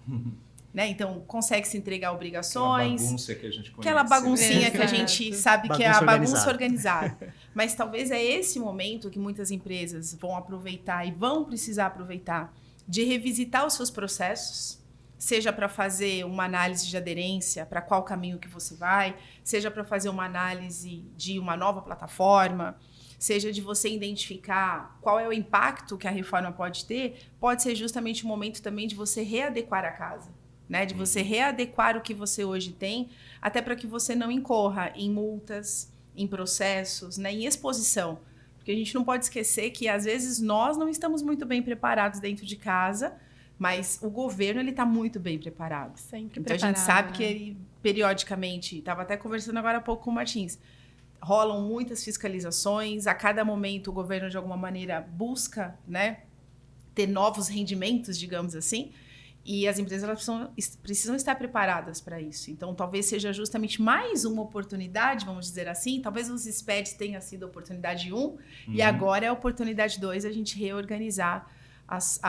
Né? Então, consegue se entregar obrigações. Aquela bagunça que a gente conhece. Aquela baguncinha que a gente sabe que é a bagunça organizada. Mas talvez é esse momento que muitas empresas vão aproveitar e vão precisar aproveitar de revisitar os seus processos, seja para fazer uma análise de aderência, para qual caminho que você vai, seja para fazer uma análise de uma nova plataforma, seja de você identificar qual é o impacto que a reforma pode ter, pode ser justamente o momento também de você readequar a casa. Né, de você readequar o que você hoje tem, até para que você não incorra em multas, em processos, né, em exposição. Porque a gente não pode esquecer que, às vezes, nós não estamos muito bem preparados dentro de casa, mas o governo está muito bem preparado. Sempre então, preparado, a gente sabe né? que ele, periodicamente, estava até conversando agora há pouco com o Martins, rolam muitas fiscalizações, a cada momento o governo, de alguma maneira, busca, né, ter novos rendimentos, digamos assim. E as empresas elas precisam estar preparadas para isso. Então, talvez seja justamente mais uma oportunidade, vamos dizer assim. Talvez os SPEDs tenha sido a oportunidade 1, e agora é a oportunidade 2 a gente reorganizar as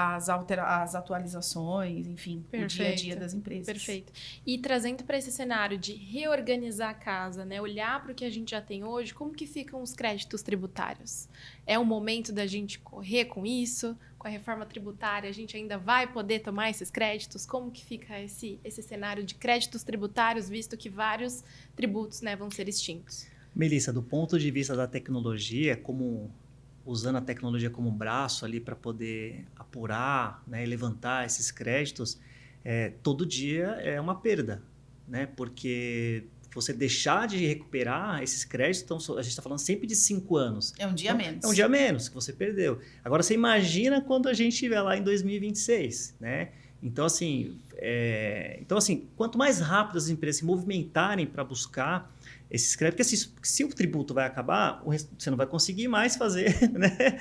atualizações, enfim, o dia a dia das empresas. Perfeito. E trazendo para esse cenário de reorganizar a casa, né? Olhar para o que a gente já tem hoje, como que ficam os créditos tributários? É o momento da gente correr com isso? Com a reforma tributária, a gente ainda vai poder tomar esses créditos? Como que fica esse cenário de créditos tributários, visto que vários tributos, né, vão ser extintos? Melissa, do ponto de vista da tecnologia, usando a tecnologia como braço ali para poder apurar, né, e levantar esses créditos, todo dia é uma perda, né? Porque você deixar de recuperar esses créditos, então a gente está falando sempre de 5 anos. É um dia menos. É um dia menos que você perdeu. Agora, você imagina quando a gente estiver lá em 2026, né? Então, assim, quanto mais rápido as empresas se movimentarem para buscar esses créditos, porque se o tributo vai acabar, você não vai conseguir mais fazer, né?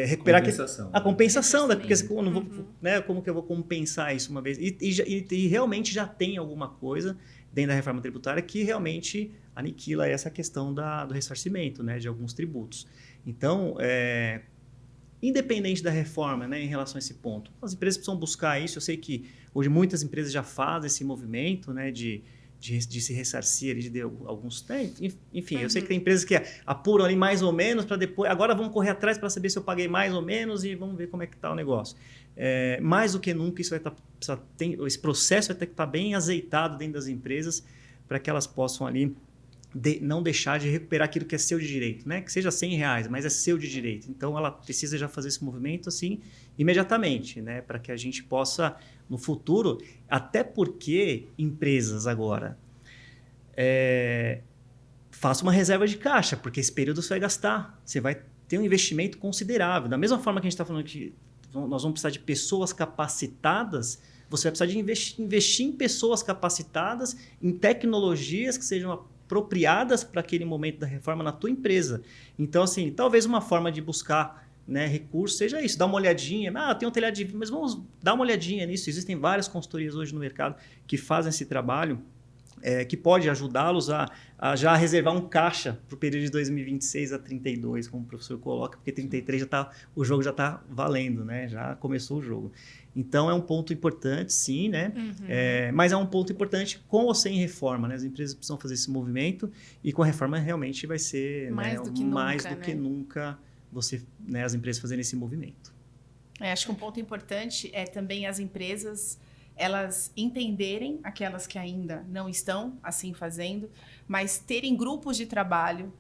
Recuperar a compensação, né? Porque né? Como que eu vou compensar isso uma vez? E realmente já tem alguma coisa dentro da reforma tributária que realmente aniquila essa questão do ressarcimento, né, de alguns tributos. Então, independente da reforma, né, em relação a esse ponto, as empresas precisam buscar isso. Eu sei que hoje muitas empresas já fazem esse movimento, né, de se ressarcir ali de alguns... Enfim, eu sei que tem empresas que apuram ali mais ou menos para depois... Agora vamos correr atrás para saber se eu paguei mais ou menos e vamos ver como é que está o negócio. Mais do que nunca, isso esse processo vai ter que estar bem azeitado dentro das empresas para que elas possam ali não deixar de recuperar aquilo que é seu de direito, né? Que seja R$100, mas é seu de direito. Então, ela precisa já fazer esse movimento assim imediatamente, né? Para que a gente possa, no futuro, até porque empresas agora façam uma reserva de caixa, porque esse período você vai gastar, você vai ter um investimento considerável. Da mesma forma que a gente está falando que nós vamos precisar de pessoas capacitadas, você vai precisar de investir em pessoas capacitadas, em tecnologias que sejam apropriadas para aquele momento da reforma na tua empresa. Então, assim, talvez uma forma de buscar, né, recursos seja isso, dar uma olhadinha. Tem um telhado de vidro, mas vamos dar uma olhadinha nisso. Existem várias consultorias hoje no mercado que fazem esse trabalho, que pode ajudá-los a já reservar um caixa para o período de 2026 a 32, como o professor coloca, porque 33 o jogo já está valendo, né? Já começou o jogo. Então, é um ponto importante, sim, né? Mas é um ponto importante com ou sem reforma, né? As empresas precisam fazer esse movimento e com a reforma realmente vai ser mais do que nunca as empresas fazerem esse movimento. Acho que um ponto importante é também as empresas elas entenderem, aquelas que ainda não estão assim fazendo, mas terem grupos de trabalho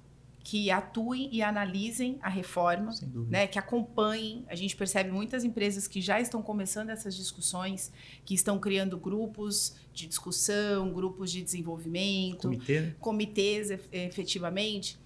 que atuem e analisem a reforma, Sem dúvida. né, que acompanhem. A gente percebe muitas empresas que já estão começando essas discussões, que estão criando grupos de discussão, grupos de desenvolvimento, Comitê, né? comitês, efetivamente.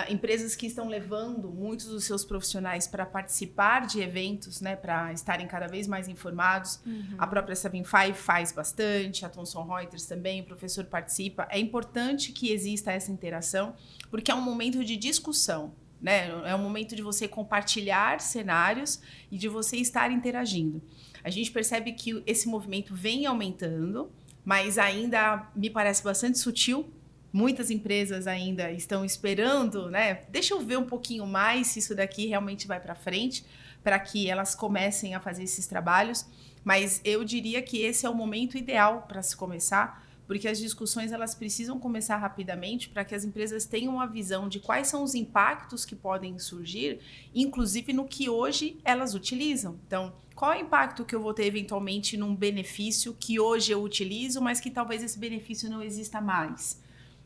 Empresas que estão levando muitos dos seus profissionais para participar de eventos, né, para estarem cada vez mais informados. A própria 75 faz bastante, a Thomson Reuters também, o professor participa. É importante que exista essa interação, porque é um momento de discussão, né? É um momento de você compartilhar cenários e de você estar interagindo. A gente percebe que esse movimento vem aumentando, mas ainda me parece bastante sutil. Muitas empresas ainda estão esperando, né? Deixa eu ver um pouquinho mais se isso daqui realmente vai para frente, para que elas comecem a fazer esses trabalhos. Mas eu diria que esse é o momento ideal para se começar, porque as discussões elas precisam começar rapidamente para que as empresas tenham uma visão de quais são os impactos que podem surgir, inclusive no que hoje elas utilizam. Então, qual é o impacto que eu vou ter eventualmente num benefício que hoje eu utilizo, mas que talvez esse benefício não exista mais?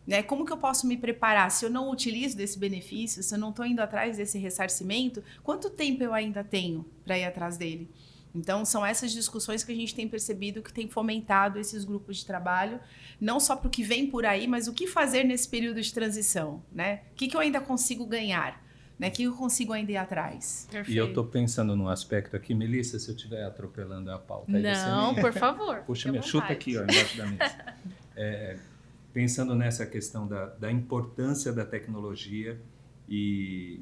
Né? Como que eu posso me preparar? Se eu não utilizo desse benefício, se eu não estou indo atrás desse ressarcimento, quanto tempo eu ainda tenho para ir atrás dele? Então, são essas discussões que a gente tem percebido que tem fomentado esses grupos de trabalho, não só para o que vem por aí, mas o que fazer nesse período de transição, né? O que eu ainda consigo ganhar? Né? O que eu consigo ainda ir atrás? Perfeito. E eu estou pensando num aspecto aqui, Melissa, se eu estiver atropelando a pauta. Aí Não, você me... por favor. Puxa, me chuta aqui, ó, embaixo da mesa. Pensando nessa questão da importância da tecnologia e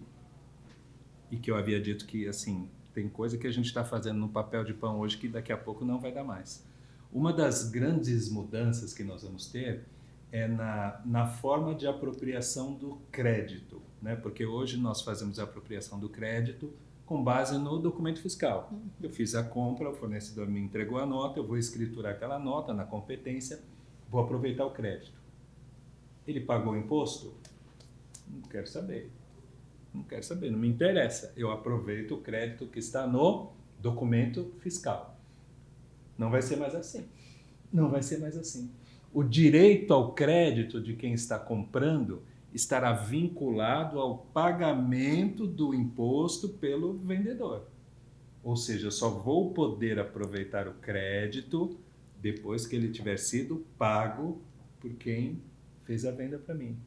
que eu havia dito que, assim, tem coisa que a gente está fazendo no papel de pão hoje que daqui a pouco não vai dar mais. Uma das grandes mudanças que nós vamos ter é na forma de apropriação do crédito, né? Porque hoje nós fazemos a apropriação do crédito com base no documento fiscal. Eu fiz a compra, o fornecedor me entregou a nota, eu vou escriturar aquela nota na competência, vou aproveitar o crédito. Ele pagou o imposto? Não quero saber. Não quero saber, não me interessa. Eu aproveito o crédito que está no documento fiscal. Não vai ser mais assim. Não vai ser mais assim. O direito ao crédito de quem está comprando estará vinculado ao pagamento do imposto pelo vendedor. Ou seja, eu só vou poder aproveitar o crédito depois que ele tiver sido pago por quem fez a venda para mim.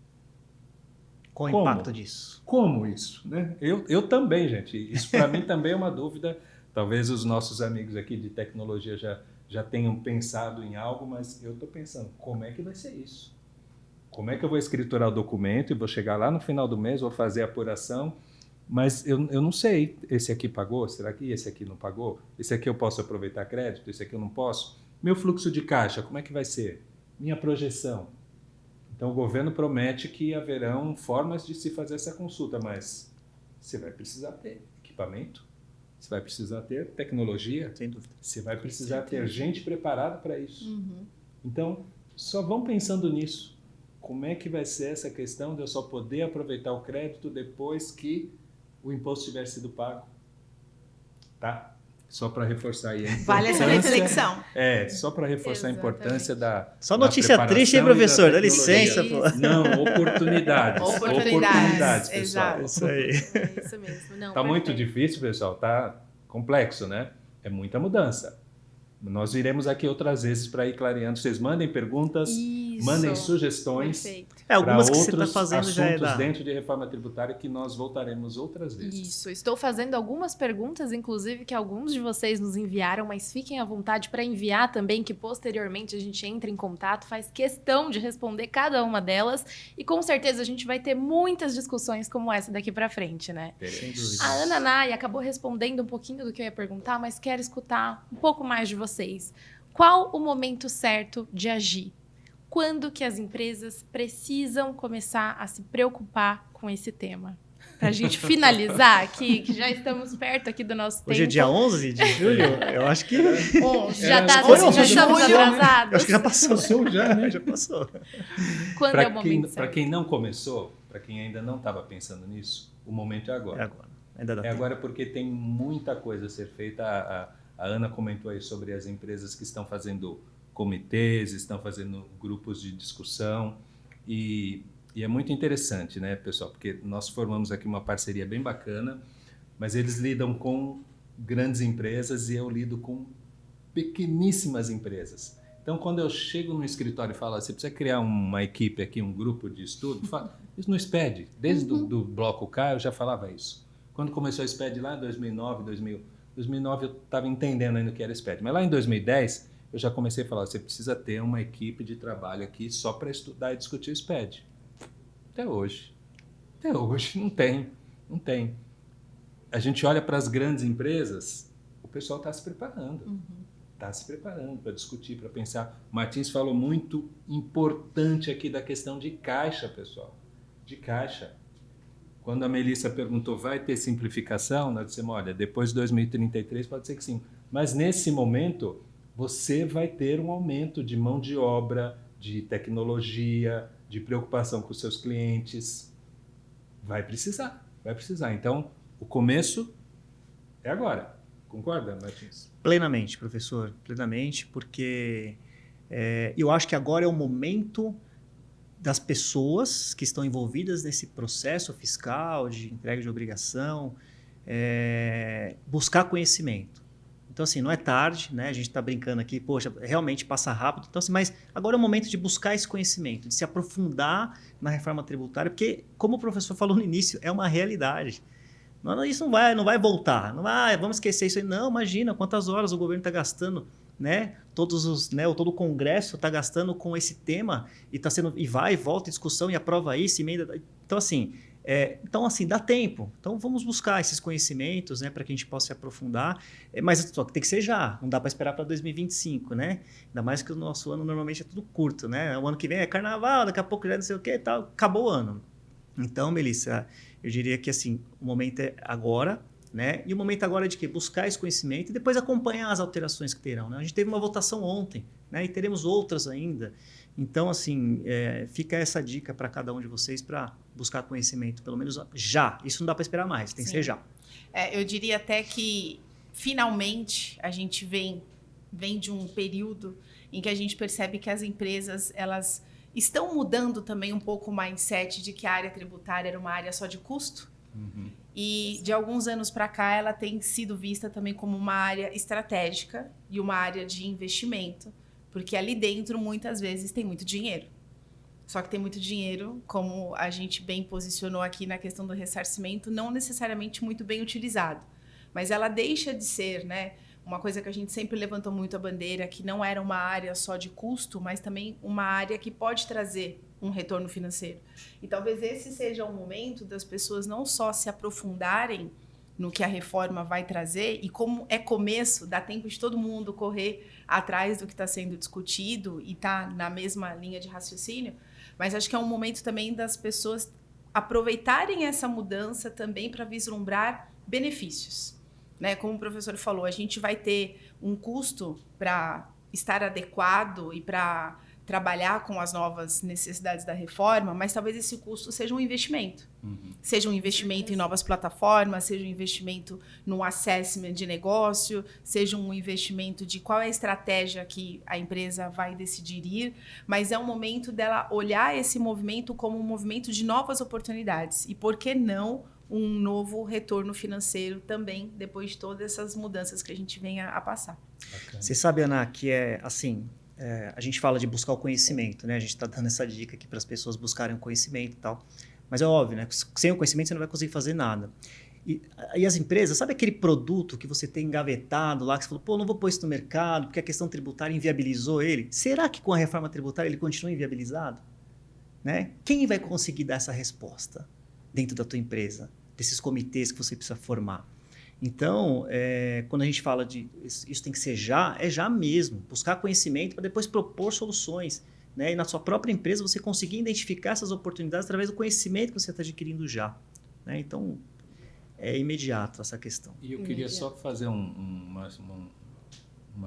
Qual o impacto disso? Como isso? Né? Eu também, gente. Isso para mim também é uma dúvida. Talvez os nossos amigos aqui de tecnologia já tenham pensado em algo, mas eu estou pensando, como é que vai ser isso? Como é que eu vou escriturar o documento e vou chegar lá no final do mês, vou fazer a apuração, mas eu não sei, esse aqui pagou? Será que esse aqui não pagou? Esse aqui eu posso aproveitar crédito? Esse aqui eu não posso? Meu fluxo de caixa, como é que vai ser? Minha projeção. Então, o governo promete que haverão formas de se fazer essa consulta, mas você vai precisar ter equipamento, você vai precisar ter tecnologia, Sem dúvida. você vai precisar ter gente preparada para isso. Então, só vão pensando nisso. Como é que vai ser essa questão de eu só poder aproveitar o crédito depois que o imposto tiver sido pago? Tá? Só para reforçar aí a importância. Vale essa reflexão. Só para reforçar a importância da Só notícia triste, hein, professor? Dá licença. Pô. Não, oportunidades. Oportunidades, pessoal. exato. Isso aí. É isso mesmo. Não, Tá muito perfeito. difícil, pessoal. Tá complexo, né? É muita mudança. Nós viremos aqui outras vezes para ir clareando. Vocês mandem perguntas, Isso. mandem sugestões. Perfeito. Algumas para que você está outros fazendo já é assuntos da... dentro de reforma tributária que nós voltaremos outras vezes. Isso, estou fazendo algumas perguntas, inclusive que alguns de vocês nos enviaram, mas fiquem à vontade para enviar também, que posteriormente a gente entra em contato, faz questão de responder cada uma delas e com certeza a gente vai ter muitas discussões como essa daqui para frente, né? Sem dúvida. A Ana Naya acabou respondendo um pouquinho do que eu ia perguntar, mas quero escutar um pouco mais de vocês. Qual o momento certo de agir? Quando que as empresas precisam começar a se preocupar com esse tema? Para a gente finalizar aqui, que já estamos perto aqui do nosso tempo. Hoje é dia 11 de julho? Eu acho que... Já Foi estamos julho, né? atrasados. Eu acho que já passou. já, né? Já passou. Quando é o momento Para certo? quem não começou, para quem ainda não estava pensando nisso, o momento é agora. É agora. Ainda dá É tempo. agora porque tem muita coisa a ser feita. A Ana comentou aí sobre as empresas que estão fazendo comitês, estão fazendo grupos de discussão e E é muito interessante, né, pessoal? Porque nós formamos aqui uma parceria bem bacana, mas eles lidam com grandes empresas e eu lido com pequeníssimas empresas. Então, quando eu chego no escritório e falo, você precisa criar uma equipe aqui, um grupo de estudo, isso no SPED. Desde do bloco K eu já falava isso. Quando começou o SPED lá em 2009, 2009 eu estava entendendo ainda o que era SPED. Mas lá em 2010 eu já comecei a falar, você precisa ter uma equipe de trabalho aqui só para estudar e discutir o SPED. Até hoje não tem. A gente olha para as grandes empresas, o pessoal está se preparando. Está se preparando para discutir, para pensar. O Martins falou muito importante aqui da questão de caixa, pessoal. De caixa. Quando a Melissa perguntou, vai ter simplificação? Nós dissemos, olha, depois de 2033 pode ser que sim. Mas nesse momento, você vai ter um aumento de mão de obra, de tecnologia, de preocupação com os seus clientes. Vai precisar. Então, o começo é agora. Concorda, Martins? Plenamente, professor, plenamente, porque eu acho que agora é o momento das pessoas que estão envolvidas nesse processo fiscal de entrega de obrigação buscar conhecimento. Então, assim, não é tarde, né? A gente está brincando aqui, poxa, realmente passa rápido. Então, assim, mas agora é o momento de buscar esse conhecimento, de se aprofundar na reforma tributária, porque, como o professor falou no início, é uma realidade. Não, isso não vai voltar. Não vai, vamos esquecer isso aí. Não, imagina quantas horas o governo está gastando, né? Todo o Congresso está gastando com esse tema e vai e volta discussão e aprova isso, emenda. Então, assim, dá tempo. Então, vamos buscar esses conhecimentos, né, para que a gente possa se aprofundar. Mas só que tem que ser já. Não dá para esperar para 2025, né? Ainda mais que o nosso ano normalmente é tudo curto, né? O ano que vem é carnaval, daqui a pouco já não sei o quê e tal. Acabou o ano. Então, Melissa, eu diria que assim, o momento é agora, né? E o momento agora é de quê? Buscar esse conhecimento e depois acompanhar as alterações que terão, né? A gente teve uma votação ontem, né? E teremos outras ainda. Então, assim, fica essa dica para cada um de vocês para buscar conhecimento, pelo menos já. Isso não dá para esperar mais, tem que ser já. Eu diria até que, finalmente, a gente vem de um período em que a gente percebe que as empresas, elas estão mudando também um pouco o mindset de que a área tributária era uma área só de custo. E de alguns anos para cá ela tem sido vista também como uma área estratégica e uma área de investimento, porque ali dentro muitas vezes tem muito dinheiro. Só que tem muito dinheiro, como a gente bem posicionou aqui na questão do ressarcimento, não necessariamente muito bem utilizado. Mas ela deixa de ser, né, uma coisa que a gente sempre levantou muito a bandeira, que não era uma área só de custo, mas também uma área que pode trazer um retorno financeiro. E talvez esse seja o momento das pessoas não só se aprofundarem no que a reforma vai trazer, e como é começo, dá tempo de todo mundo correr atrás do que está sendo discutido e está na mesma linha de raciocínio, mas acho que é um momento também das pessoas aproveitarem essa mudança também para vislumbrar benefícios. Né? Como o professor falou, a gente vai ter um custo para estar adequado e para trabalhar com as novas necessidades da reforma, mas talvez esse custo seja um investimento. Seja um investimento em novas plataformas, seja um investimento no assessment de negócio, seja um investimento de qual é a estratégia que a empresa vai decidir ir, mas é um momento dela olhar esse movimento como um movimento de novas oportunidades. E por que não um novo retorno financeiro também, depois de todas essas mudanças que a gente vem a passar. Bacana. Você sabe, Ana, que a gente fala de buscar o conhecimento, né? A gente está dando essa dica aqui para as pessoas buscarem o conhecimento e tal. Mas é óbvio, né? Sem o conhecimento você não vai conseguir fazer nada. E as empresas, sabe aquele produto que você tem engavetado lá, que você falou, pô, não vou pôr isso no mercado, porque a questão tributária inviabilizou ele. Será que com a reforma tributária ele continua inviabilizado? Né? Quem vai conseguir dar essa resposta dentro da tua empresa? Desses comitês que você precisa formar. Então, quando a gente fala de isso tem que ser já, é já mesmo. Buscar conhecimento para depois propor soluções. Né? E na sua própria empresa você conseguir identificar essas oportunidades através do conhecimento que você está adquirindo já. Né? Então, é imediato essa questão. E eu queria só fazer uma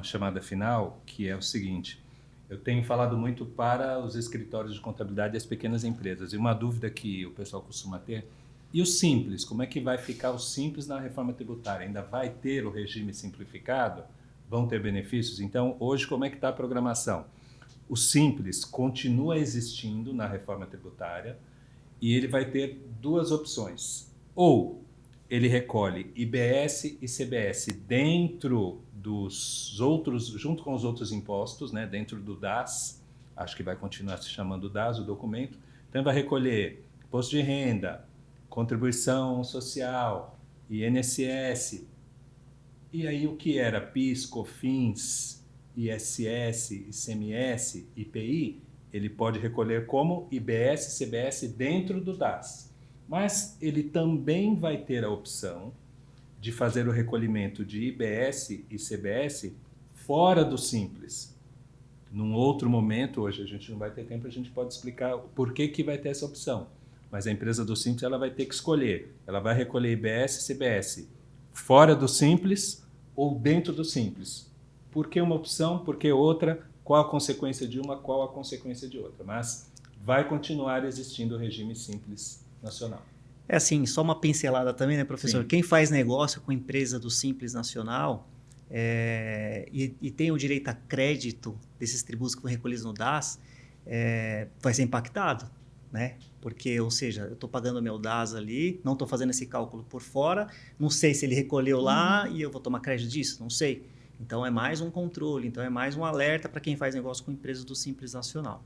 chamada final, que é o seguinte. Eu tenho falado muito para os escritórios de contabilidade e as pequenas empresas. E uma dúvida que o pessoal costuma ter. E o Simples? Como é que vai ficar o Simples na reforma tributária? Ainda vai ter o regime simplificado? Vão ter benefícios? Então, hoje, como é que está a programação? O Simples continua existindo na reforma tributária, e ele vai ter duas opções. Ou ele recolhe IBS e CBS dentro dos outros, junto com os outros impostos, né, dentro do DAS, acho que vai continuar se chamando DAS, o documento. Então, vai recolher imposto de renda, contribuição social, INSS, e aí o que era PIS, COFINS, ISS, ICMS, IPI, ele pode recolher como IBS, CBS dentro do DAS. Mas ele também vai ter a opção de fazer o recolhimento de IBS e CBS fora do Simples. Num outro momento, hoje a gente não vai ter tempo, a gente pode explicar por que vai ter essa opção. Mas a empresa do Simples ela vai ter que escolher. Ela vai recolher IBS e CBS fora do Simples ou dentro do Simples. Por que uma opção? Por que outra? Qual a consequência de uma? Qual a consequência de outra? Mas vai continuar existindo o regime Simples nacional. É assim, só uma pincelada também, né, professor? Sim. Quem faz negócio com empresa do Simples Nacional e tem o direito a crédito desses tributos que foram recolhidos no DAS, vai ser impactado, né? Porque, ou seja, eu estou pagando o meu DAS ali, não estou fazendo esse cálculo por fora, não sei se ele recolheu lá e eu vou tomar crédito disso, não sei. Então, é mais um controle, então é mais um alerta para quem faz negócio com empresas do Simples Nacional.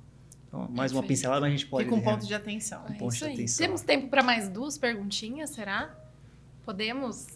Então, mais uma pincelada, mas a gente pode... Fica um ponto de atenção. Um ponto de atenção. Temos tempo para mais 2 perguntinhas, será? Podemos?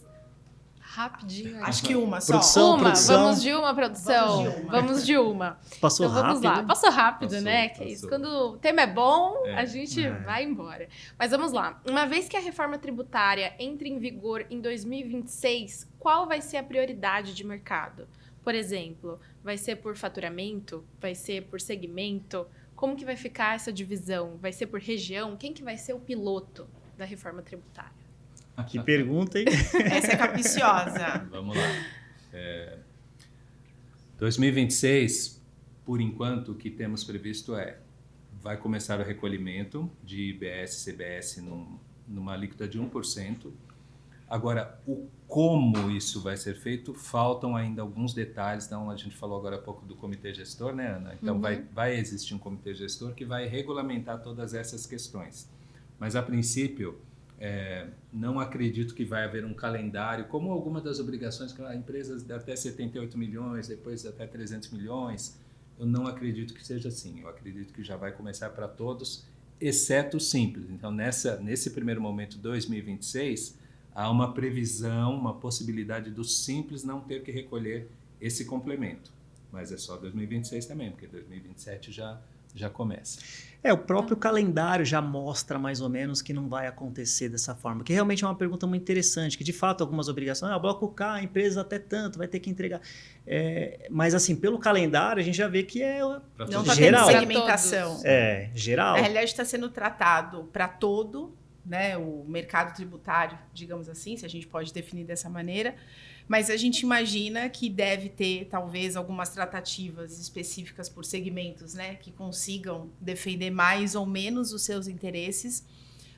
Rapidinho. Aí. Acho que uma só. Produção. Vamos de uma, produção. Vamos de uma. Passou então, vamos rápido. lá. Passou rápido, Passou, né? Que isso. Quando o tema é bom, a gente vai embora. Mas vamos lá. Uma vez que a reforma tributária entre em vigor em 2026, qual vai ser a prioridade de mercado? Por exemplo, vai ser por faturamento? Vai ser por segmento? Como que vai ficar essa divisão? Vai ser por região? Quem que vai ser o piloto da reforma tributária? Que pergunta, hein? Essa é capiciosa. Vamos lá. 2026, por enquanto, o que temos previsto vai começar o recolhimento de IBS e CBS numa alíquota de 1%. Agora, o como isso vai ser feito, faltam ainda alguns detalhes. Então, a gente falou agora há pouco do comitê gestor, né, Ana? Então, vai existir um comitê gestor que vai regulamentar todas essas questões. Mas, a princípio, não acredito que vai haver um calendário, como algumas das obrigações que empresas de até 78 milhões, depois até 300 milhões. Eu não acredito que seja assim. Eu acredito que já vai começar para todos, exceto o Simples. Então, nesse primeiro momento, 2026... há uma previsão, uma possibilidade do Simples não ter que recolher esse complemento. Mas é só 2026 também, porque 2027 já começa. O próprio calendário já mostra mais ou menos que não vai acontecer dessa forma, que realmente é uma pergunta muito interessante, que de fato algumas obrigações, bloco K, a empresa até tanto, vai ter que entregar. Mas assim, pelo calendário a gente já vê que não está geral. tendo segmentação. Geral. Na realidade está sendo tratado para todo, né, o mercado tributário, digamos assim, se a gente pode definir dessa maneira, mas a gente imagina que deve ter, talvez, algumas tratativas específicas por segmentos, né, que consigam defender mais ou menos os seus interesses,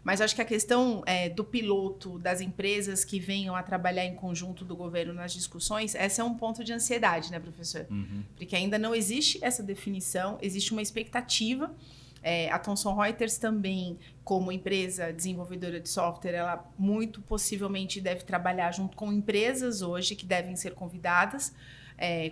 mas acho que a questão do piloto, das empresas que venham a trabalhar em conjunto do governo nas discussões, esse é um ponto de ansiedade, né, professor? Porque ainda não existe essa definição, existe uma expectativa. A Thomson Reuters também, como empresa desenvolvedora de software, ela muito possivelmente deve trabalhar junto com empresas hoje que devem ser convidadas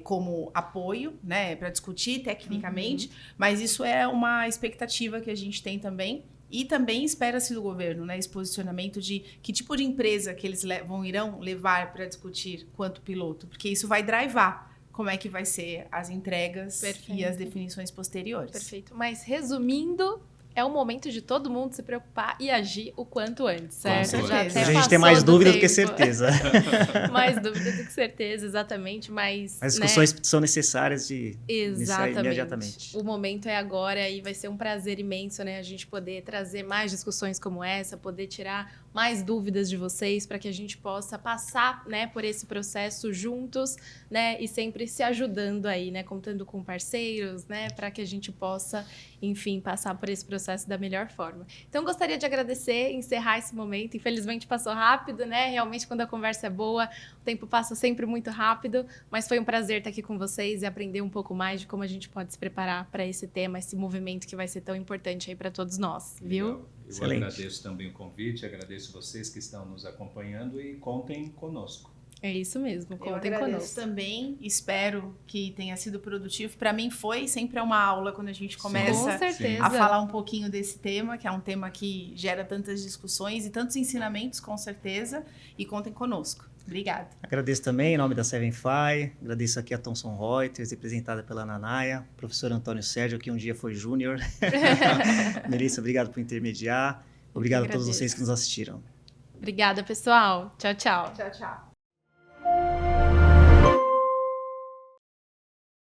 como apoio, né, para discutir tecnicamente, mas isso é uma expectativa que a gente tem também. E também espera-se do governo, né, esse posicionamento de que tipo de empresa que eles irão levar para discutir quanto piloto, porque isso vai drivar como é que vai ser as entregas e as definições posteriores. Perfeito. Mas, resumindo, é o momento de todo mundo se preocupar e agir o quanto antes, certo? Com certeza. A gente tem mais dúvida do que certeza. Mais dúvida do que certeza, exatamente. Mas as discussões são necessárias de iniciar exatamente. imediatamente. O momento é agora e vai ser um prazer imenso, né? A gente poder trazer mais discussões como essa, poder tirar mais dúvidas de vocês para que a gente possa passar, né, por esse processo juntos, né, e sempre se ajudando aí, né, contando com parceiros, né, para que a gente possa, enfim, passar por esse processo da melhor forma. Então, gostaria de agradecer, encerrar esse momento. Infelizmente, passou rápido, né? Realmente, quando a conversa é boa, o tempo passa sempre muito rápido, mas foi um prazer estar aqui com vocês e aprender um pouco mais de como a gente pode se preparar para esse tema, esse movimento que vai ser tão importante aí para todos nós, viu? Legal. Excelente. agradeço também o convite, agradeço vocês que estão nos acompanhando e contem conosco. É isso mesmo, Eu contem agradeço conosco. também, espero que tenha sido produtivo. Para mim foi, sempre é uma aula quando a gente Com começa certeza. a falar um pouquinho desse tema, que é um tema que gera tantas discussões e tantos ensinamentos, com certeza, e contem conosco. Obrigada. Agradeço também em nome da Sevenfy, agradeço aqui a Thomson Reuters, representada pela Nanaia, professor Antônio Sérgio, que um dia foi júnior. Melissa, obrigado por intermediar. Obrigado a todos vocês que nos assistiram. Obrigada, pessoal. Tchau, tchau. Tchau, tchau.